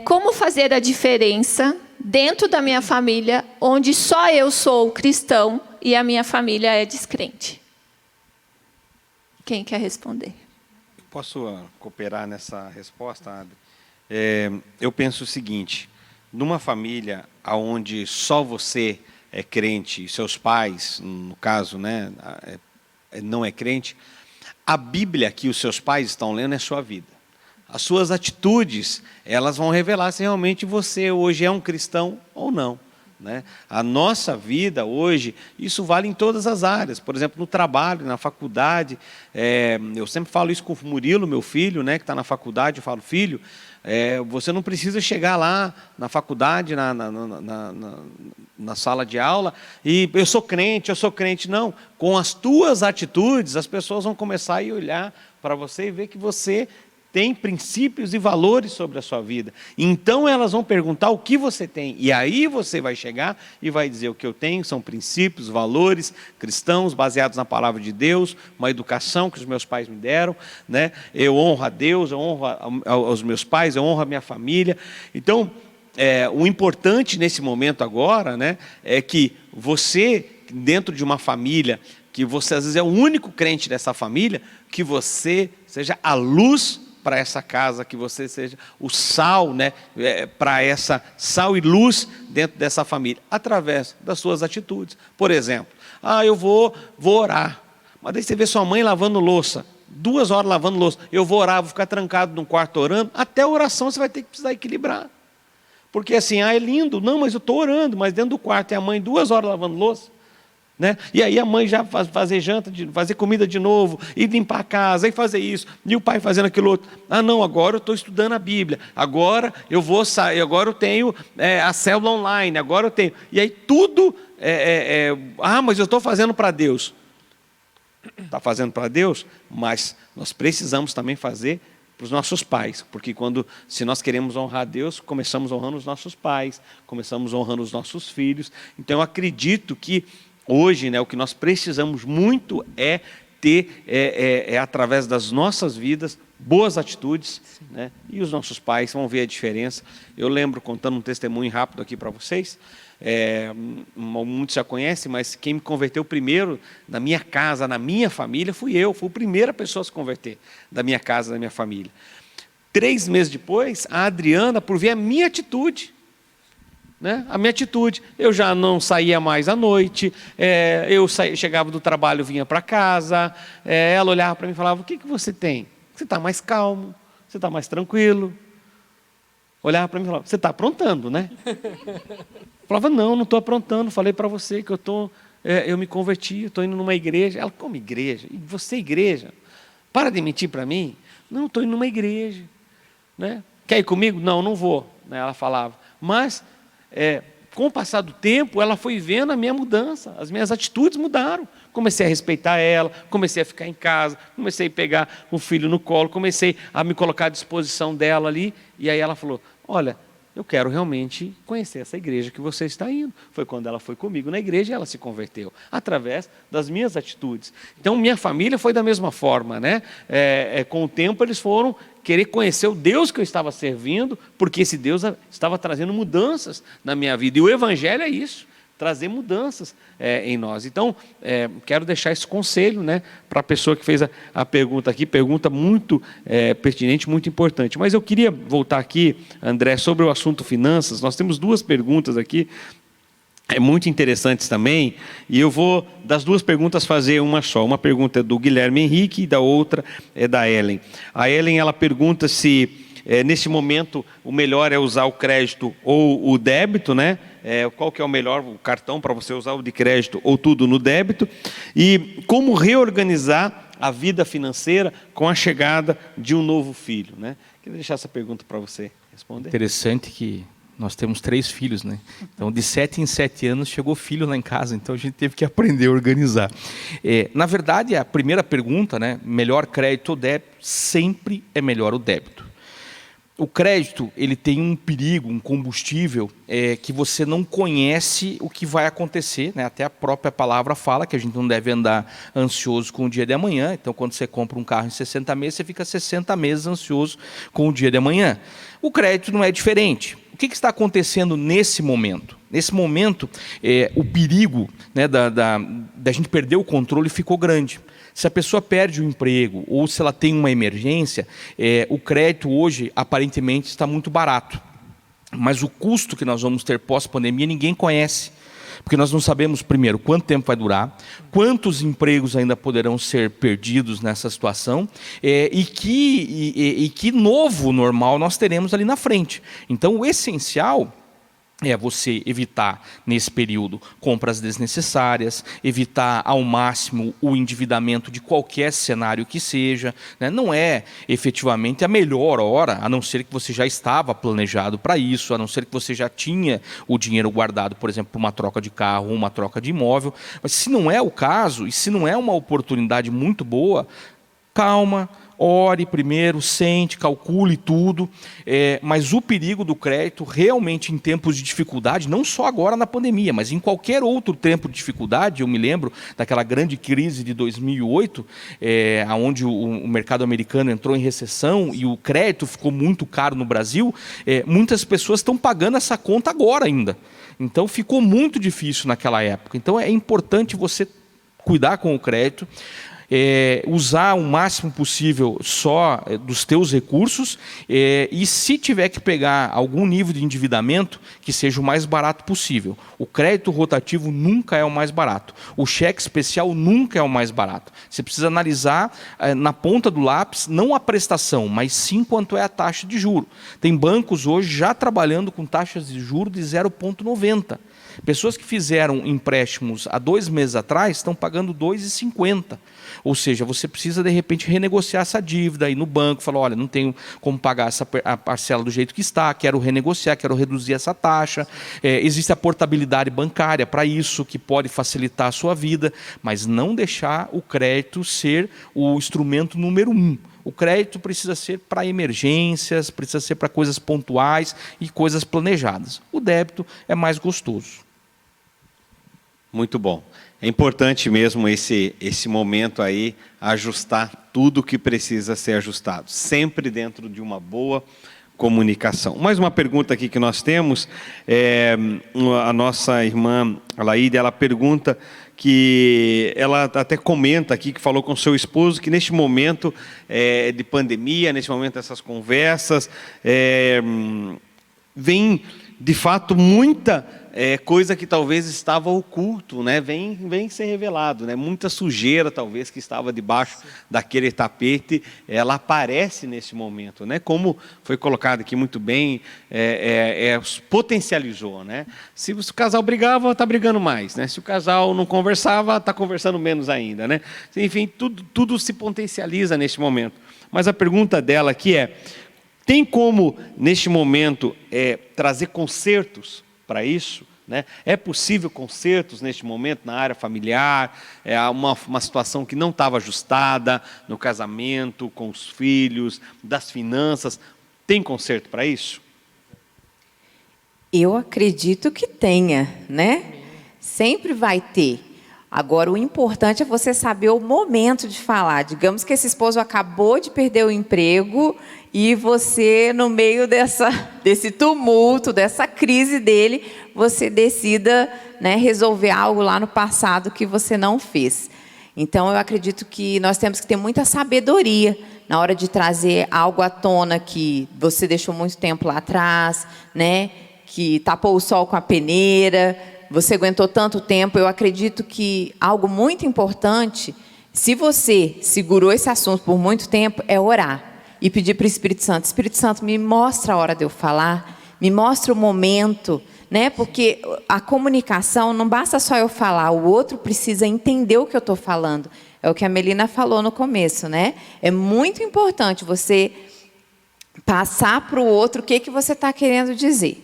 Como fazer a diferença dentro da minha família, onde só eu sou cristão e a minha família é descrente? Quem quer responder? Posso cooperar nessa resposta, Adri? Eu penso o seguinte, numa família onde só você é crente, e seus pais, no caso, né, não é crente, a Bíblia que os seus pais estão lendo é sua vida. As suas atitudes, elas vão revelar se realmente você hoje é um cristão ou não. Né? A nossa vida hoje, isso vale em todas as áreas. Por exemplo, no trabalho, na faculdade. Eu sempre falo isso com o Murilo, meu filho, né, que está na faculdade. Eu falo, filho, você não precisa chegar lá na faculdade, na sala de aula, e eu sou crente. Não, com as tuas atitudes, as pessoas vão começar a olhar para você e ver que você tem princípios e valores sobre a sua vida. Então elas vão perguntar o que você tem. E aí você vai chegar e vai dizer, o que eu tenho são princípios, valores cristãos, baseados na palavra de Deus, uma educação que os meus pais me deram, né? Eu honro a Deus, eu honro aos meus pais, eu honro a minha família. Então, o importante nesse momento agora, né, é que você, dentro de uma família, que você às vezes é o único crente dessa família, que você seja a luz para essa casa, que você seja o sal, né, para essa sal e luz dentro dessa família, através das suas atitudes. Por exemplo, eu vou orar, mas daí você vê sua mãe lavando louça, 2 horas lavando louça. Eu vou orar, vou ficar trancado num quarto orando. Até a oração você vai ter que precisar equilibrar. Porque assim, é lindo. Não, mas eu estou orando. Mas dentro do quarto tem a mãe 2 horas lavando louça. Né? E aí a mãe já fazer janta, fazer comida de novo, e limpar a casa, e fazer isso, e o pai fazendo aquilo outro. Ah, não, agora eu estou estudando a Bíblia, agora eu vou sair, agora eu tenho a célula online, agora eu tenho. E aí tudo, mas eu estou fazendo para Deus. Está fazendo para Deus, mas nós precisamos também fazer para os nossos pais, porque se nós queremos honrar Deus, começamos honrando os nossos pais, começamos honrando os nossos filhos. Então eu acredito que hoje, né, o que nós precisamos muito é ter, através das nossas vidas, boas atitudes, né, e os nossos pais vão ver a diferença. Eu lembro, contando um testemunho rápido aqui para vocês, muitos já conhecem, mas quem me converteu primeiro na minha casa, na minha família, fui eu. Fui a primeira pessoa a se converter da minha casa, da minha família. 3 meses depois, a Adriana, por ver a minha atitude, né? A minha atitude, eu já não saía mais à noite, chegava do trabalho, vinha para casa, ela olhava para mim e falava, o que você tem? Você está mais calmo, você está mais tranquilo. Olhava para mim e falava, você está aprontando, né? Eu falava, não estou aprontando, falei para você que eu me converti, estou indo numa igreja. Ela, como igreja? E você igreja? Para de mentir para mim. Não, estou indo numa igreja. Né? Quer ir comigo? Não vou, né? Ela falava. Mas com o passar do tempo, ela foi vendo a minha mudança, as minhas atitudes mudaram. Comecei a respeitar ela, comecei a ficar em casa, comecei a pegar o filho no colo, comecei a me colocar à disposição dela ali, e aí ela falou, olha, eu quero realmente conhecer essa igreja que você está indo. Foi quando ela foi comigo na igreja e ela se converteu, através das minhas atitudes. Então, minha família foi da mesma forma, né? Com o tempo, eles foram querer conhecer o Deus que eu estava servindo, porque esse Deus estava trazendo mudanças na minha vida. E o Evangelho é isso, trazer mudanças em nós. Então, quero deixar esse conselho, né, para a pessoa que fez a pergunta aqui, pergunta muito pertinente, muito importante. Mas eu queria voltar aqui, André, sobre o assunto finanças. Nós temos 2 perguntas aqui, muito interessantes também, e eu vou, das 2 perguntas, fazer uma só. Uma pergunta é do Guilherme Henrique e da outra é da Ellen. A Ellen, ela pergunta se, nesse momento, o melhor é usar o crédito ou o débito, né? Qual que é o melhor, o cartão para você usar, o de crédito ou tudo no débito, e como reorganizar a vida financeira com a chegada de um novo filho, né? Queria deixar essa pergunta para você responder. Interessante que nós temos 3 filhos, né? Então, de 7 em 7 anos chegou filho lá em casa, então a gente teve que aprender a organizar. Na verdade, a primeira pergunta, né? Melhor crédito ou débito? Sempre é melhor o débito. O crédito, ele tem um perigo, um combustível, que você não conhece o que vai acontecer, né? Até a própria palavra fala que a gente não deve andar ansioso com o dia de amanhã. Então, quando você compra um carro em 60 meses, você fica 60 meses ansioso com o dia de amanhã. O crédito não é diferente. O que está acontecendo nesse momento? Nesse momento, o perigo, né, da gente perder o controle ficou grande. Se a pessoa perde o emprego ou se ela tem uma emergência, o crédito hoje aparentemente está muito barato. Mas o custo que nós vamos ter pós-pandemia ninguém conhece. Porque nós não sabemos, primeiro, quanto tempo vai durar, quantos empregos ainda poderão ser perdidos nessa situação e que novo normal nós teremos ali na frente. Então, o essencial é você evitar, nesse período, compras desnecessárias, evitar ao máximo o endividamento de qualquer cenário que seja, né? Não é efetivamente a melhor hora, a não ser que você já estava planejado para isso, a não ser que você já tinha o dinheiro guardado, por exemplo, para uma troca de carro ou uma troca de imóvel. Mas se não é o caso, e se não é uma oportunidade muito boa, calma, ore primeiro, sente, calcule tudo, mas o perigo do crédito realmente em tempos de dificuldade, não só agora na pandemia, mas em qualquer outro tempo de dificuldade, eu me lembro daquela grande crise de 2008, onde o mercado americano entrou em recessão e o crédito ficou muito caro no Brasil, muitas pessoas estão pagando essa conta agora ainda. Então ficou muito difícil naquela época. Então é importante você cuidar com o crédito. usar o máximo possível só dos teus recursos, e se tiver que pegar algum nível de endividamento, que seja o mais barato possível. O crédito rotativo nunca é o mais barato. O cheque especial nunca é o mais barato. Você precisa analisar na ponta do lápis, não a prestação, mas sim quanto é a taxa de juro. Tem bancos hoje já trabalhando com taxas de juro de 0,90. Pessoas que fizeram empréstimos há 2 meses atrás estão pagando 2,50. Ou seja, você precisa, de repente, renegociar essa dívida, ir no banco, falar, olha, não tenho como pagar a parcela do jeito que está, quero renegociar, quero reduzir essa taxa. Existe a portabilidade bancária para isso, que pode facilitar a sua vida, mas não deixar o crédito ser o instrumento número 1. O crédito precisa ser para emergências, precisa ser para coisas pontuais e coisas planejadas. O débito é mais gostoso. Muito bom. É importante mesmo esse momento aí, ajustar tudo que precisa ser ajustado, sempre dentro de uma boa comunicação. Mais uma pergunta aqui que nós temos, a nossa irmã Alaíde, ela pergunta que ela até comenta aqui, que falou com seu esposo, que neste momento de pandemia, neste momento dessas conversas, vem de fato muita coisa que talvez estava oculto, né? Vem ser revelado, né? Muita sujeira talvez que estava debaixo daquele tapete, ela aparece nesse momento, né? Como foi colocado aqui muito bem, potencializou, né? Se o casal brigava, está brigando mais, né? Se o casal não conversava, está conversando menos ainda, né? Enfim, tudo se potencializa neste momento. Mas a pergunta dela aqui tem como, neste momento, trazer consertos para isso? Né? É possível consertos neste momento na área familiar, uma situação que não estava ajustada no casamento, com os filhos, das finanças. Tem conserto para isso? Eu acredito que tenha, né? Sempre vai ter. Agora, o importante é você saber o momento de falar. Digamos que esse esposo acabou de perder o emprego e você, no meio desse tumulto, dessa crise dele, você decida, né, resolver algo lá no passado que você não fez. Então, eu acredito que nós temos que ter muita sabedoria na hora de trazer algo à tona que você deixou muito tempo lá atrás, né, que tapou o sol com a peneira, você aguentou tanto tempo. Eu acredito que algo muito importante, se você segurou esse assunto por muito tempo, é orar e pedir para o Espírito Santo, me mostra a hora de eu falar, me mostra o momento, né? Porque a comunicação não basta só eu falar, o outro precisa entender o que eu estou falando. É o que a Melina falou no começo, né? É muito importante você passar para o outro o que você está querendo dizer.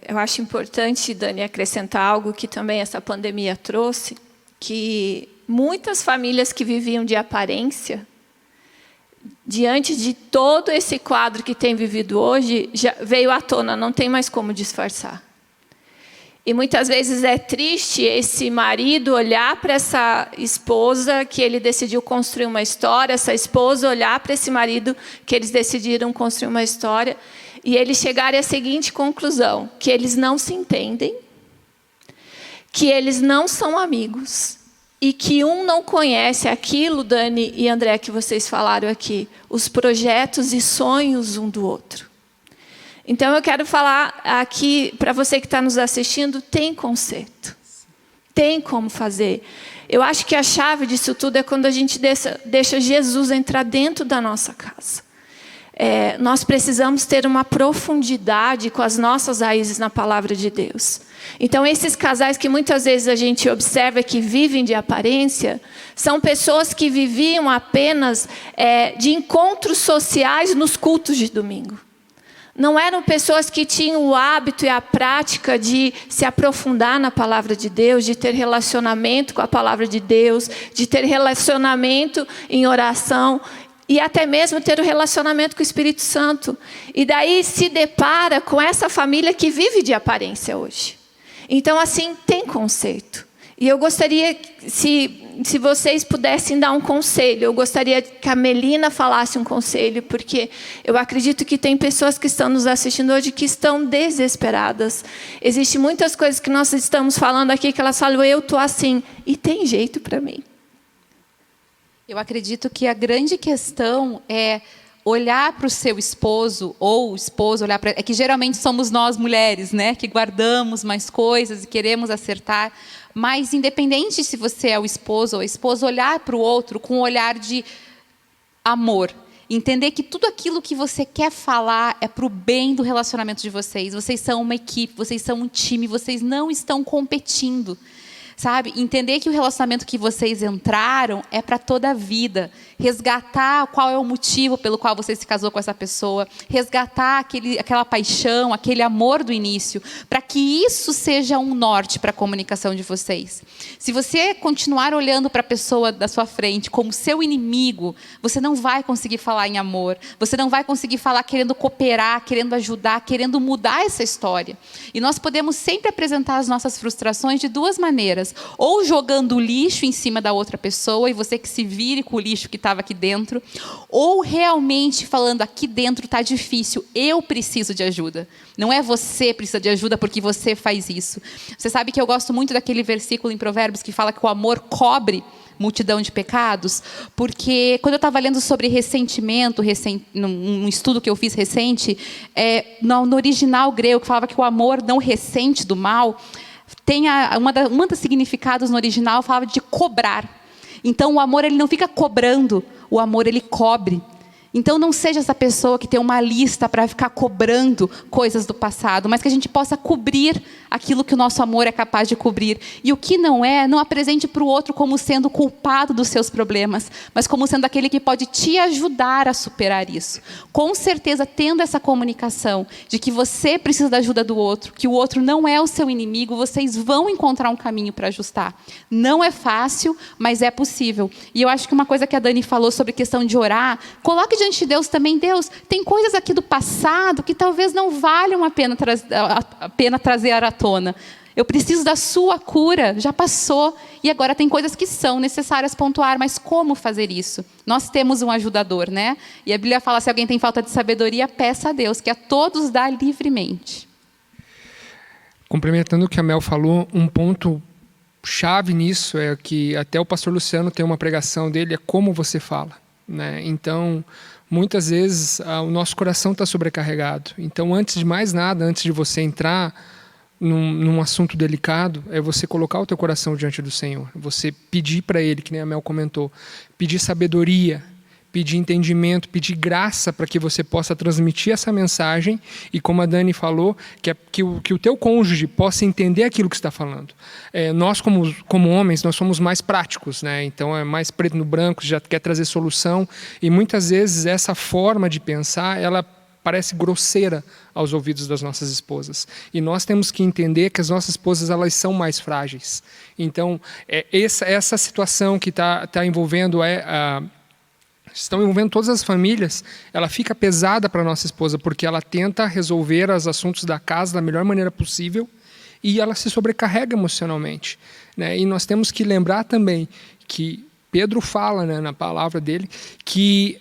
Eu acho importante, Dani, acrescentar algo que também essa pandemia trouxe, que muitas famílias que viviam de aparência, diante de todo esse quadro que tem vivido hoje, já veio à tona, não tem mais como disfarçar. E muitas vezes é triste esse marido olhar para essa esposa que ele decidiu construir uma história, essa esposa olhar para esse marido que eles decidiram construir uma história, e eles chegarem à seguinte conclusão, que eles não se entendem, que eles não são amigos, e que um não conhece aquilo, Dani e André, que vocês falaram aqui, os projetos e sonhos um do outro. Então, eu quero falar aqui, para você que está nos assistindo, tem conserto. Tem como fazer. Eu acho que a chave disso tudo é quando a gente deixa Jesus entrar dentro da nossa casa. Nós precisamos ter uma profundidade com as nossas raízes na palavra de Deus. Então, esses casais que muitas vezes a gente observa que vivem de aparência, são pessoas que viviam apenas de encontros sociais nos cultos de domingo. Não eram pessoas que tinham o hábito e a prática de se aprofundar na palavra de Deus, de ter relacionamento com a palavra de Deus, de ter relacionamento em oração, e até mesmo ter um relacionamento com o Espírito Santo. E daí se depara com essa família que vive de aparência hoje. Então, assim, tem conserto. E eu gostaria, se se vocês pudessem dar um conselho, eu gostaria que a Melina falasse um conselho, porque eu acredito que tem pessoas que estão nos assistindo hoje que estão desesperadas. Existem muitas coisas que nós estamos falando aqui que elas falam, eu estou assim, e tem jeito para mim. Eu acredito que a grande questão é olhar para o seu esposo, ou o esposo olhar para... É que geralmente somos nós mulheres, né? Que guardamos mais coisas e queremos acertar. Mas, independente se você é o esposo ou a esposa, olhar para o outro com um olhar de amor. Entender que tudo aquilo que você quer falar é para o bem do relacionamento de vocês. Vocês são uma equipe, vocês são um time, vocês não estão competindo. Sabe? Entender que o relacionamento que vocês entraram é para toda a vida. Resgatar qual é o motivo pelo qual você se casou com essa pessoa. Resgatar aquela paixão, aquele amor do início. Para que isso seja um norte para a comunicação de vocês. Se você continuar olhando para a pessoa da sua frente como seu inimigo, você não vai conseguir falar em amor. Você não vai conseguir falar querendo cooperar, querendo ajudar, querendo mudar essa história. E nós podemos sempre apresentar as nossas frustrações de duas maneiras. Ou jogando lixo em cima da outra pessoa e você que se vire com o lixo que estava aqui dentro, ou realmente falando, aqui dentro está difícil, eu preciso de ajuda. Não é você precisa de ajuda porque você faz isso. Você sabe que eu gosto muito daquele versículo em Provérbios que fala que o amor cobre multidão de pecados, porque quando eu estava lendo sobre ressentimento, num estudo que eu fiz recente, no original grego, que falava que o amor não ressente do mal, tem uma das significados no original falava de cobrar. Então o amor ele não fica cobrando, o amor ele cobre. Então não seja essa pessoa que tem uma lista para ficar cobrando coisas do passado, mas que a gente possa cobrir aquilo que o nosso amor é capaz de cobrir. E o que não é, não apresente para o outro como sendo culpado dos seus problemas, mas como sendo aquele que pode te ajudar a superar isso. Com certeza, tendo essa comunicação de que você precisa da ajuda do outro, que o outro não é o seu inimigo, vocês vão encontrar um caminho para ajustar. Não é fácil, mas é possível. E eu acho que uma coisa que a Dani falou sobre questão de orar, coloque diante de Deus também, Deus, tem coisas aqui do passado que talvez não valham a pena trazer à tona. Eu preciso da sua cura, já passou, e agora tem coisas que são necessárias pontuar, mas como fazer isso? Nós temos um ajudador, né? E a Bíblia fala, se alguém tem falta de sabedoria, peça a Deus, que a todos dá livremente. Complementando o que a Mel falou, um ponto chave nisso é que até o pastor Luciano tem uma pregação dele, é como você fala, né? Então, muitas vezes o nosso coração está sobrecarregado. Então, antes de mais nada, antes de você entrar num assunto delicado, é você colocar o teu coração diante do Senhor. Você pedir para Ele, que nem a Mel comentou, pedir sabedoria, pedir entendimento, pedir graça para que você possa transmitir essa mensagem e, como a Dani falou, que o teu cônjuge possa entender aquilo que está falando. Nós, como homens, nós somos mais práticos, né? Então é mais preto no branco, já quer trazer solução, e muitas vezes essa forma de pensar, ela parece grosseira aos ouvidos das nossas esposas. E nós temos que entender que as nossas esposas, elas são mais frágeis. Então, essa situação que está envolvendo estão envolvendo todas as famílias, ela fica pesada para a nossa esposa, porque ela tenta resolver os assuntos da casa da melhor maneira possível e ela se sobrecarrega emocionalmente, né? E nós temos que lembrar também que Pedro fala, né, na palavra dele, que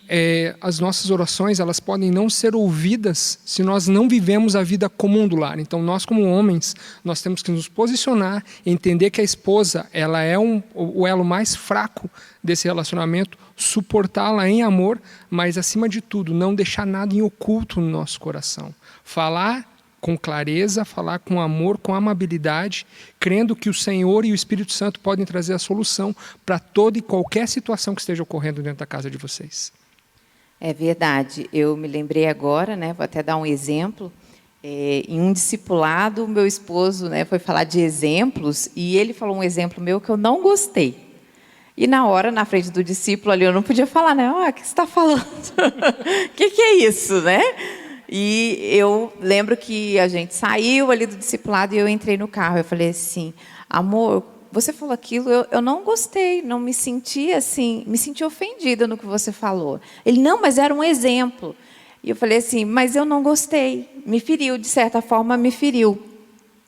as nossas orações elas podem não ser ouvidas se nós não vivemos a vida comum do lar. Então, nós como homens, nós temos que nos posicionar, entender que a esposa ela é o elo mais fraco desse relacionamento, suportá-la em amor, mas, acima de tudo, não deixar nada em oculto no nosso coração. Falar com clareza, falar com amor, com amabilidade, crendo que o Senhor e o Espírito Santo podem trazer a solução para toda e qualquer situação que esteja ocorrendo dentro da casa de vocês. É verdade. Eu me lembrei agora, né, vou até dar um exemplo. Em um discipulado, o meu esposo, né, foi falar de exemplos e ele falou um exemplo meu que eu não gostei. E na hora, na frente do discípulo ali, eu não podia falar, né? O que você está falando? O que é isso, né? E eu lembro que a gente saiu ali do discipulado e eu entrei no carro. Eu falei assim, amor, você falou aquilo, eu não gostei, não me senti assim, me senti ofendida no que você falou. Ele, não, mas era um exemplo. E eu falei assim, mas eu não gostei, me feriu, de certa forma me feriu.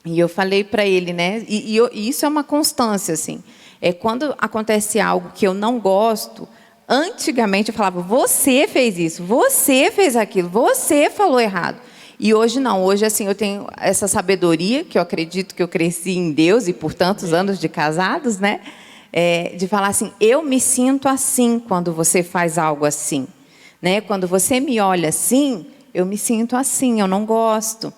E eu falei para ele, né? E isso é uma constância, assim. É quando acontece algo que eu não gosto, antigamente eu falava, você fez isso, você fez aquilo, você falou errado. E hoje não, hoje assim, eu tenho essa sabedoria, que eu acredito que eu cresci em Deus, e por tantos anos de casados, né? De falar assim, eu me sinto assim quando você faz algo assim. Né? Quando você me olha assim, eu me sinto assim, eu não gosto.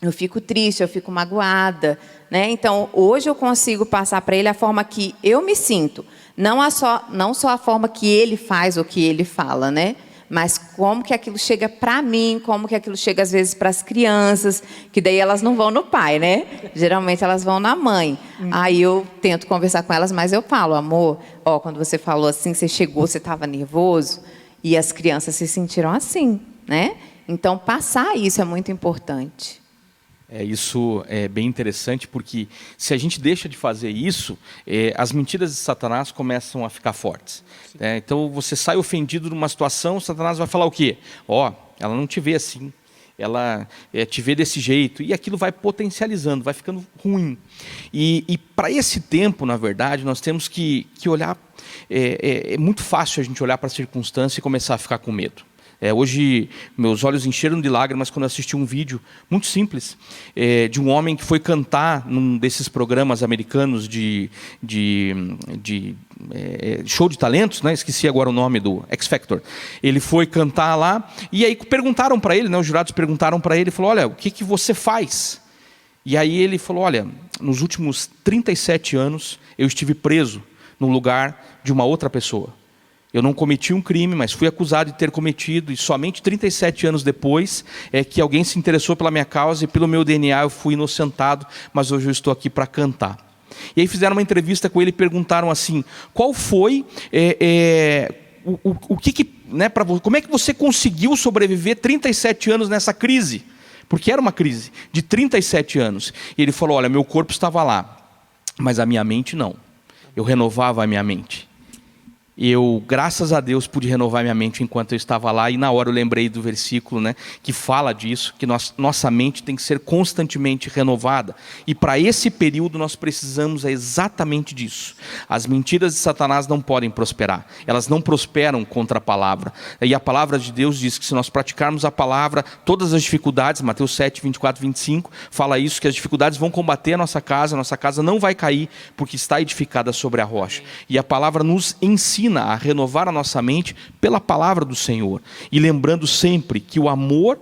Eu fico triste, eu fico magoada. Né? Então, hoje eu consigo passar para ele a forma que eu me sinto. Não só a forma que ele faz ou que ele fala, né? Mas como que aquilo chega para mim, como que aquilo chega às vezes para as crianças, que daí elas não vão no pai, né? Geralmente elas vão na mãe. Aí eu tento conversar com elas, mas eu falo, amor, ó, quando você falou assim, você chegou, você estava nervoso, e as crianças se sentiram assim, né? Então, passar isso é muito importante. Isso é bem interessante, porque se a gente deixa de fazer isso, as mentiras de Satanás começam a ficar fortes. Então, você sai ofendido numa situação, Satanás vai falar o quê? Ela não te vê assim, ela te vê desse jeito, e aquilo vai potencializando, vai ficando ruim. E para esse tempo, na verdade, nós temos que olhar, é muito fácil a gente olhar para a circunstância e começar a ficar com medo. Hoje, meus olhos encheram de lágrimas quando eu assisti um vídeo muito simples de um homem que foi cantar num desses programas americanos de show de talentos, né? Esqueci agora o nome do X Factor. Ele foi cantar lá e aí perguntaram para ele, né? Os jurados perguntaram para ele, falou, olha, o que você faz? E aí ele falou, olha, nos últimos 37 anos eu estive preso no lugar de uma outra pessoa. Eu não cometi um crime, mas fui acusado de ter cometido, e somente 37 anos depois é que alguém se interessou pela minha causa e pelo meu DNA eu fui inocentado, mas hoje eu estou aqui para cantar. E aí fizeram uma entrevista com ele e perguntaram assim, qual foi, como é que você conseguiu sobreviver 37 anos nessa crise? Porque era uma crise de 37 anos. E ele falou, olha, meu corpo estava lá, mas a minha mente não. Eu renovava a minha mente. Eu, graças a Deus, pude renovar minha mente enquanto eu estava lá, e na hora eu lembrei do versículo, né, que fala disso, que nossa mente tem que ser constantemente renovada, e para esse período nós precisamos exatamente disso. As mentiras de Satanás não podem prosperar, elas não prosperam contra a palavra, e a palavra de Deus diz que se nós praticarmos a palavra, todas as dificuldades, Mateus 7, 24, 25, fala isso, que as dificuldades vão combater a nossa casa não vai cair, porque está edificada sobre a rocha, e a palavra nos ensina a renovar a nossa mente pela palavra do Senhor. E lembrando sempre que o amor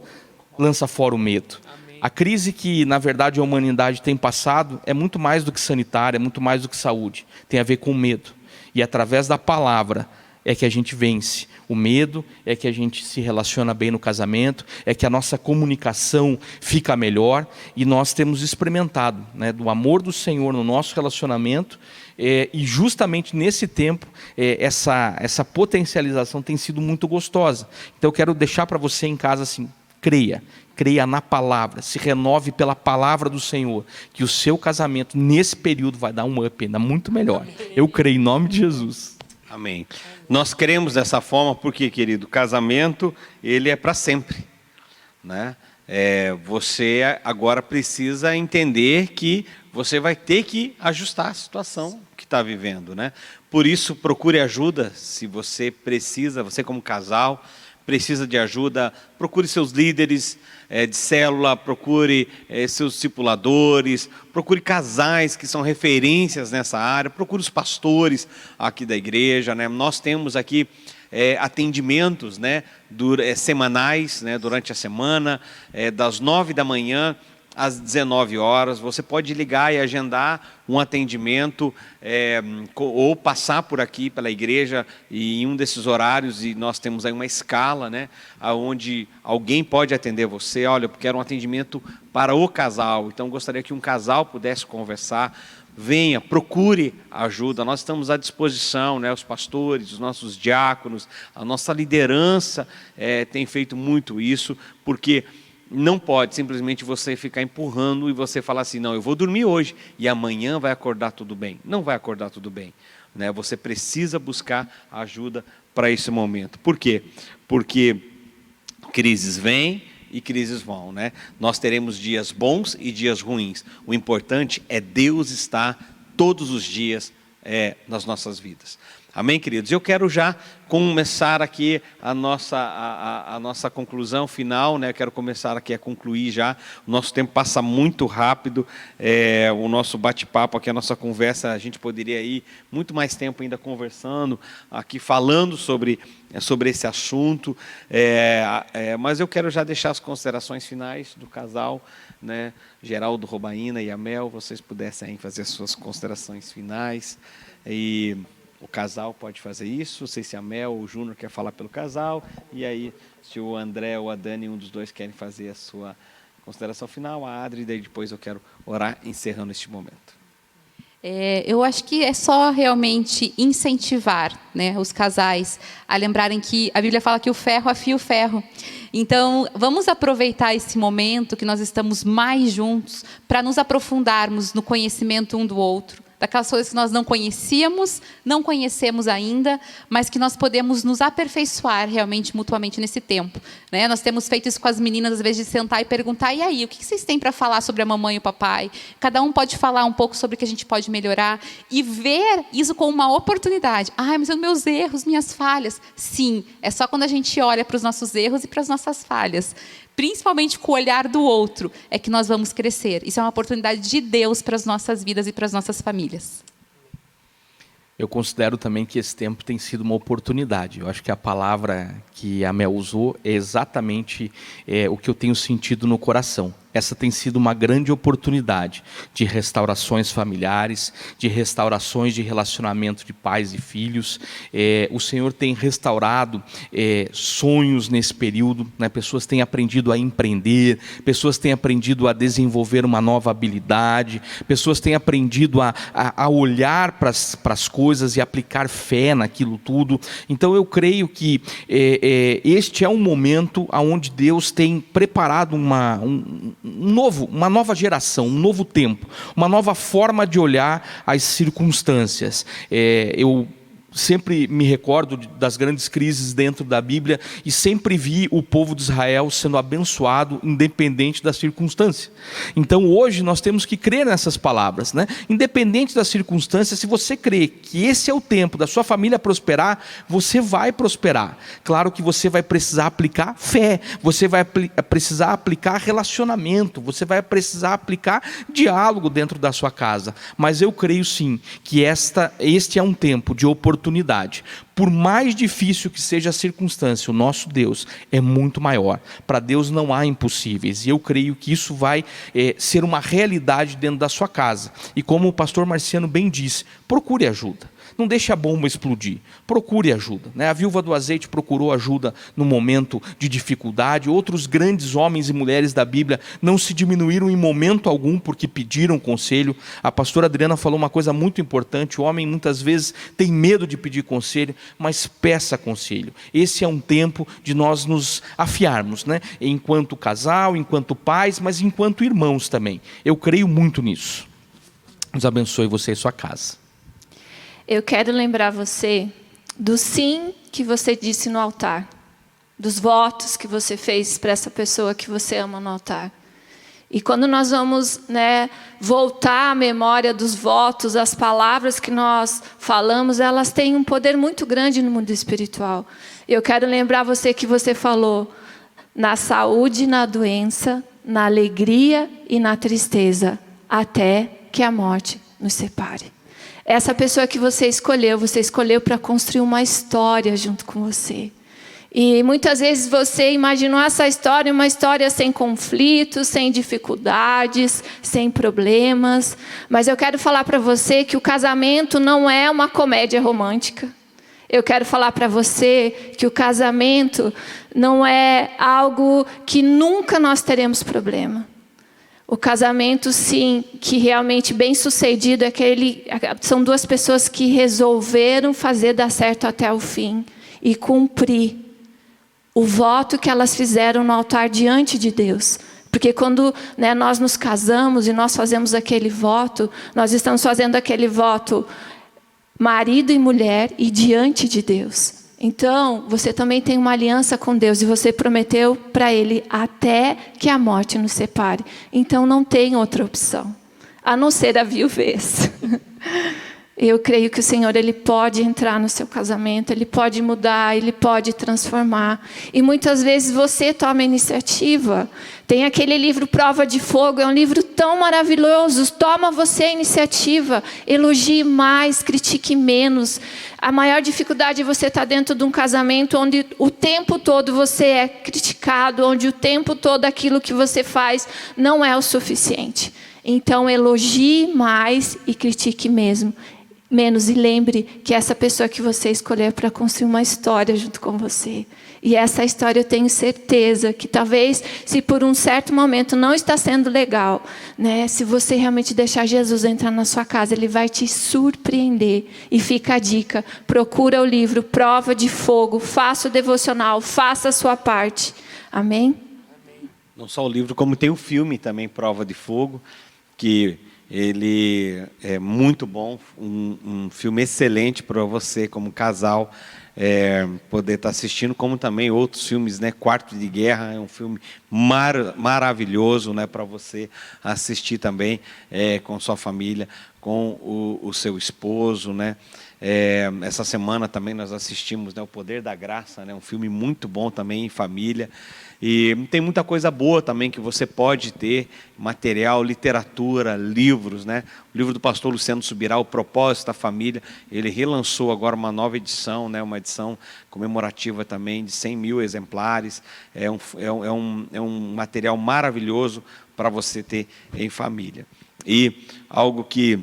lança fora o medo. Amém. A crise que, na verdade, a humanidade tem passado é muito mais do que sanitária, é muito mais do que saúde. Tem a ver com medo. E através da palavra é que a gente vence o medo, é que a gente se relaciona bem no casamento, é que a nossa comunicação fica melhor, e nós temos experimentado, né, do amor do Senhor no nosso relacionamento, e justamente nesse tempo essa potencialização tem sido muito gostosa. Então eu quero deixar para você em casa assim, creia na palavra, se renove pela palavra do Senhor, que o seu casamento nesse período vai dar um up ainda muito melhor. Eu creio em nome de Jesus. Amém. Nós queremos dessa forma porque, querido, casamento, ele é para sempre, né? Você agora precisa entender que você vai ter que ajustar a situação que está vivendo, né? Por isso, procure ajuda, se você precisa, você como casal, precisa de ajuda, procure seus líderes de célula, procure seus discipuladores, procure casais que são referências nessa área, procure os pastores aqui da igreja, né? Nós temos aqui atendimentos, né, semanais, né, durante a semana, das 9 da manhã às 19 horas, você pode ligar e agendar um atendimento ou passar por aqui pela igreja e em um desses horários, e nós temos aí uma escala, né, onde alguém pode atender você. Olha, eu quero um atendimento para o casal, então gostaria que um casal pudesse conversar. Venha, procure ajuda, nós estamos à disposição, né, os pastores, os nossos diáconos, a nossa liderança tem feito muito isso, porque não pode simplesmente você ficar empurrando e você falar assim, não, eu vou dormir hoje e amanhã vai acordar tudo bem. Não vai acordar tudo bem, né? Você precisa buscar ajuda para esse momento. Por quê? Porque crises vêm e crises vão, né? Nós teremos dias bons e dias ruins. O importante é Deus estar todos os dias nas nossas vidas. Amém, queridos? Eu quero já começar aqui a nossa conclusão final, né? Eu quero começar aqui a concluir já. O nosso tempo passa muito rápido, o nosso bate-papo aqui, a nossa conversa, a gente poderia ir muito mais tempo ainda conversando, aqui falando sobre esse assunto, mas eu quero já deixar as considerações finais do casal, né? Geraldo Robaina e Amel, vocês pudessem fazer as suas considerações finais, e o casal pode fazer isso. Não sei se a Mel ou o Júnior quer falar pelo casal. E aí, se o André ou a Dani, um dos dois, querem fazer a sua consideração final, a Adri, e daí depois eu quero orar encerrando este momento. Eu acho que é só realmente incentivar, né, os casais a lembrarem que a Bíblia fala que o ferro afia o ferro. Então, vamos aproveitar esse momento que nós estamos mais juntos para nos aprofundarmos no conhecimento um do outro, daquelas coisas que nós não conhecíamos, não conhecemos ainda, mas que nós podemos nos aperfeiçoar realmente mutuamente nesse tempo, né? Nós temos feito isso com as meninas, às vezes, de sentar e perguntar: e aí, o que vocês têm para falar sobre a mamãe e o papai? Cada um pode falar um pouco sobre o que a gente pode melhorar e ver isso como uma oportunidade. Mas são meus erros, minhas falhas. Sim, é só quando a gente olha para os nossos erros e para as nossas falhas, principalmente com o olhar do outro, é que nós vamos crescer. Isso é uma oportunidade de Deus para as nossas vidas e para as nossas famílias. Eu considero também que esse tempo tem sido uma oportunidade. Eu acho que a palavra que a Mel usou é exatamente o que eu tenho sentido no coração. Essa tem sido uma grande oportunidade de restaurações familiares, de restaurações de relacionamento de pais e filhos. O Senhor tem restaurado sonhos nesse período, né? Pessoas têm aprendido a empreender, pessoas têm aprendido a desenvolver uma nova habilidade, pessoas têm aprendido a olhar para as coisas e aplicar fé naquilo tudo. Então eu creio que este é um momento onde Deus tem preparado uma nova geração, um novo tempo, uma nova forma de olhar as circunstâncias. Eu sempre me recordo das grandes crises dentro da Bíblia e sempre vi o povo de Israel sendo abençoado independente da circunstância. Então hoje nós temos que crer nessas palavras, né? Independente das circunstâncias, se você crê que esse é o tempo da sua família prosperar, você vai prosperar. Claro que você vai precisar aplicar fé, você vai precisar aplicar relacionamento, você vai precisar aplicar diálogo dentro da sua casa. Mas eu creio sim que este é um tempo de oportunidade. Por mais difícil que seja a circunstância, o nosso Deus é muito maior. Para Deus não há impossíveis. E eu creio que isso vai ser uma realidade dentro da sua casa. E como o pastor Marciano bem disse, procure ajuda. Não deixe a bomba explodir. Procure ajuda, né? A viúva do azeite procurou ajuda no momento de dificuldade. Outros grandes homens e mulheres da Bíblia não se diminuíram em momento algum porque pediram conselho. A pastora Adriana falou uma coisa muito importante: o homem muitas vezes tem medo de pedir conselho, mas peça conselho. Esse é um tempo de nós nos afiarmos, né? Enquanto casal, enquanto pais, mas enquanto irmãos também. Eu creio muito nisso. Deus abençoe você e sua casa. Eu quero lembrar você do sim que você disse no altar, dos votos que você fez para essa pessoa que você ama no altar. E quando nós vamos, né, voltar à memória dos votos, as palavras que nós falamos, elas têm um poder muito grande no mundo espiritual. Eu quero lembrar você que você falou na saúde e na doença, na alegria e na tristeza, até que a morte nos separe. Essa pessoa que você escolheu para construir uma história junto com você. E muitas vezes você imaginou essa história, uma história sem conflitos, sem dificuldades, sem problemas. Mas eu quero falar para você que o casamento não é uma comédia romântica. Eu quero falar para você que o casamento não é algo que nunca nós teremos problema. O casamento, sim, que realmente bem sucedido, são duas pessoas que resolveram fazer dar certo até o fim e cumprir o voto que elas fizeram no altar diante de Deus. Porque quando, né, nós nos casamos e nós fazemos aquele voto, nós estamos fazendo aquele voto marido e mulher e diante de Deus. Então, você também tem uma aliança com Deus e você prometeu para Ele até que a morte nos separe. Então, não tem outra opção, a não ser a viuvez. Eu creio que o Senhor, Ele pode entrar no seu casamento, Ele pode mudar, Ele pode transformar. E muitas vezes você toma a iniciativa. Tem aquele livro Prova de Fogo, é um livro tão maravilhoso. Toma você a iniciativa, elogie mais, critique menos. A maior dificuldade é você estar dentro de um casamento onde o tempo todo você é criticado, onde o tempo todo aquilo que você faz não é o suficiente. Então elogie mais e critique menos, e lembre que essa pessoa que você escolher para construir uma história junto com você. E essa história eu tenho certeza que talvez, se por um certo momento não está sendo legal, né, se você realmente deixar Jesus entrar na sua casa, Ele vai te surpreender. E fica a dica, procura o livro Prova de Fogo, faça o devocional, faça a sua parte. Amém? Não só o livro, como tem o filme também, Prova de Fogo, que ele é muito bom, um filme excelente para você como casal poder estar assistindo, como também outros filmes, né? Quarto de Guerra é um filme maravilhoso, né? Para você assistir também com sua família, com o seu esposo, né? Essa semana também nós assistimos, né, O Poder da Graça, né? Um filme muito bom também em família. E tem muita coisa boa também que você pode ter, material, literatura, livros, né? O livro do pastor Luciano Subirá, O Propósito da Família, ele relançou agora uma nova edição, né? Uma edição comemorativa também de 100 mil exemplares. É um material maravilhoso para você ter em família. E algo que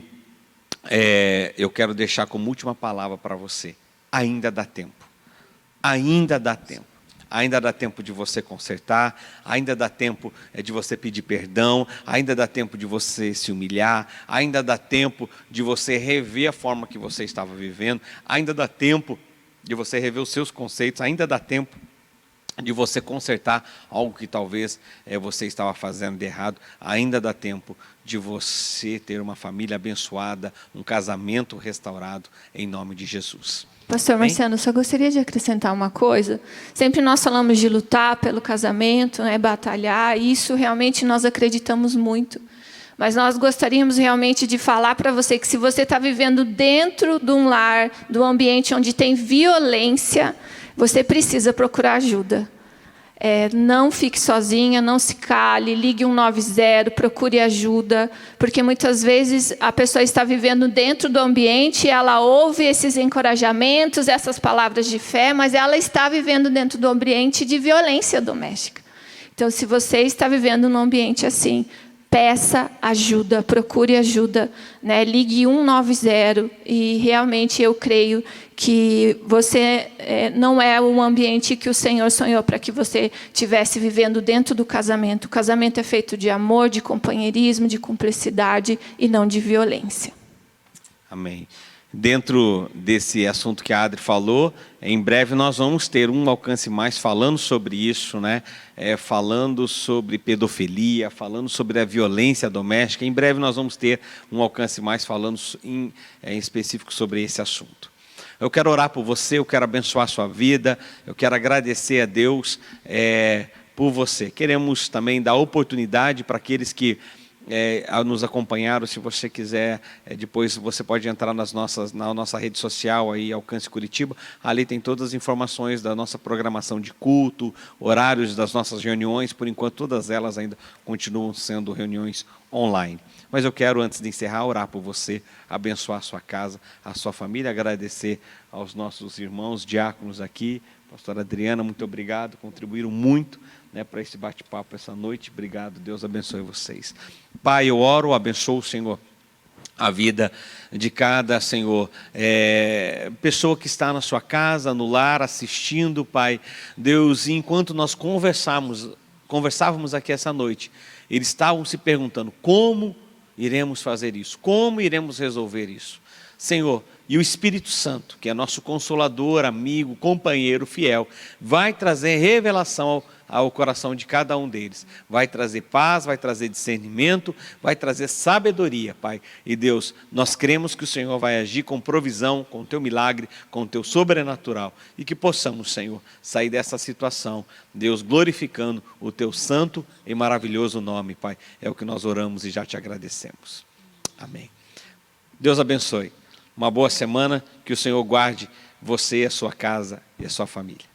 eu quero deixar como última palavra para você: ainda dá tempo. Ainda dá tempo. Ainda dá tempo de você consertar, ainda dá tempo de você pedir perdão, ainda dá tempo de você se humilhar, ainda dá tempo de você rever a forma que você estava vivendo, ainda dá tempo de você rever os seus conceitos, ainda dá tempo de você consertar algo que talvez você estava fazendo de errado, ainda dá tempo de você ter uma família abençoada, um casamento restaurado, em nome de Jesus. Pastor Marciano, só gostaria de acrescentar uma coisa. Sempre nós falamos de lutar pelo casamento, né, batalhar, e isso realmente nós acreditamos muito. Mas nós gostaríamos realmente de falar para você que se você está vivendo dentro de um lar, de um ambiente onde tem violência, você precisa procurar ajuda. Não fique sozinha, não se cale, ligue 190, procure ajuda, porque muitas vezes a pessoa está vivendo dentro do ambiente, ela ouve esses encorajamentos, essas palavras de fé, mas ela está vivendo dentro do ambiente de violência doméstica. Então, se você está vivendo num ambiente assim, peça ajuda, procure ajuda, né? Ligue 190 e realmente eu creio que você não é um ambiente que o Senhor sonhou para que você estivesse vivendo dentro do casamento. O casamento é feito de amor, de companheirismo, de cumplicidade e não de violência. Amém. Dentro desse assunto que a Adri falou, em breve nós vamos ter um Alcance Mais falando sobre isso, né? Falando sobre pedofilia, falando sobre a violência doméstica. Em breve nós vamos ter um Alcance Mais falando em específico sobre esse assunto. Eu quero orar por você, eu quero abençoar a sua vida, eu quero agradecer a Deus por você. Queremos também dar oportunidade para aqueles que nos acompanharam. Se você quiser, depois você pode entrar na nossa rede social, aí, Alcance Curitiba. Ali tem todas as informações da nossa programação de culto, horários das nossas reuniões. Por enquanto, todas elas ainda continuam sendo reuniões online. Mas eu quero, antes de encerrar, orar por você, abençoar a sua casa, a sua família, agradecer aos nossos irmãos diáconos aqui. Pastora Adriana, muito obrigado, contribuíram muito, né, para esse bate-papo essa noite. Obrigado, Deus abençoe vocês. Pai, eu oro, abençoo, Senhor, a vida de cada, Senhor, pessoa que está na sua casa, no lar, assistindo, Pai. Deus, enquanto nós conversávamos aqui essa noite, eles estavam se perguntando: como iremos fazer isso? Como iremos resolver isso? Senhor, e o Espírito Santo, que é nosso consolador, amigo, companheiro, fiel, vai trazer revelação ao coração de cada um deles. Vai trazer paz, vai trazer discernimento, vai trazer sabedoria, Pai. E Deus, nós cremos que o Senhor vai agir com provisão, com o teu milagre, com o teu sobrenatural. E que possamos, Senhor, sair dessa situação, Deus, glorificando o teu santo e maravilhoso nome, Pai. É o que nós oramos e já te agradecemos. Amém. Deus abençoe. Uma boa semana, que o Senhor guarde você, a sua casa e a sua família.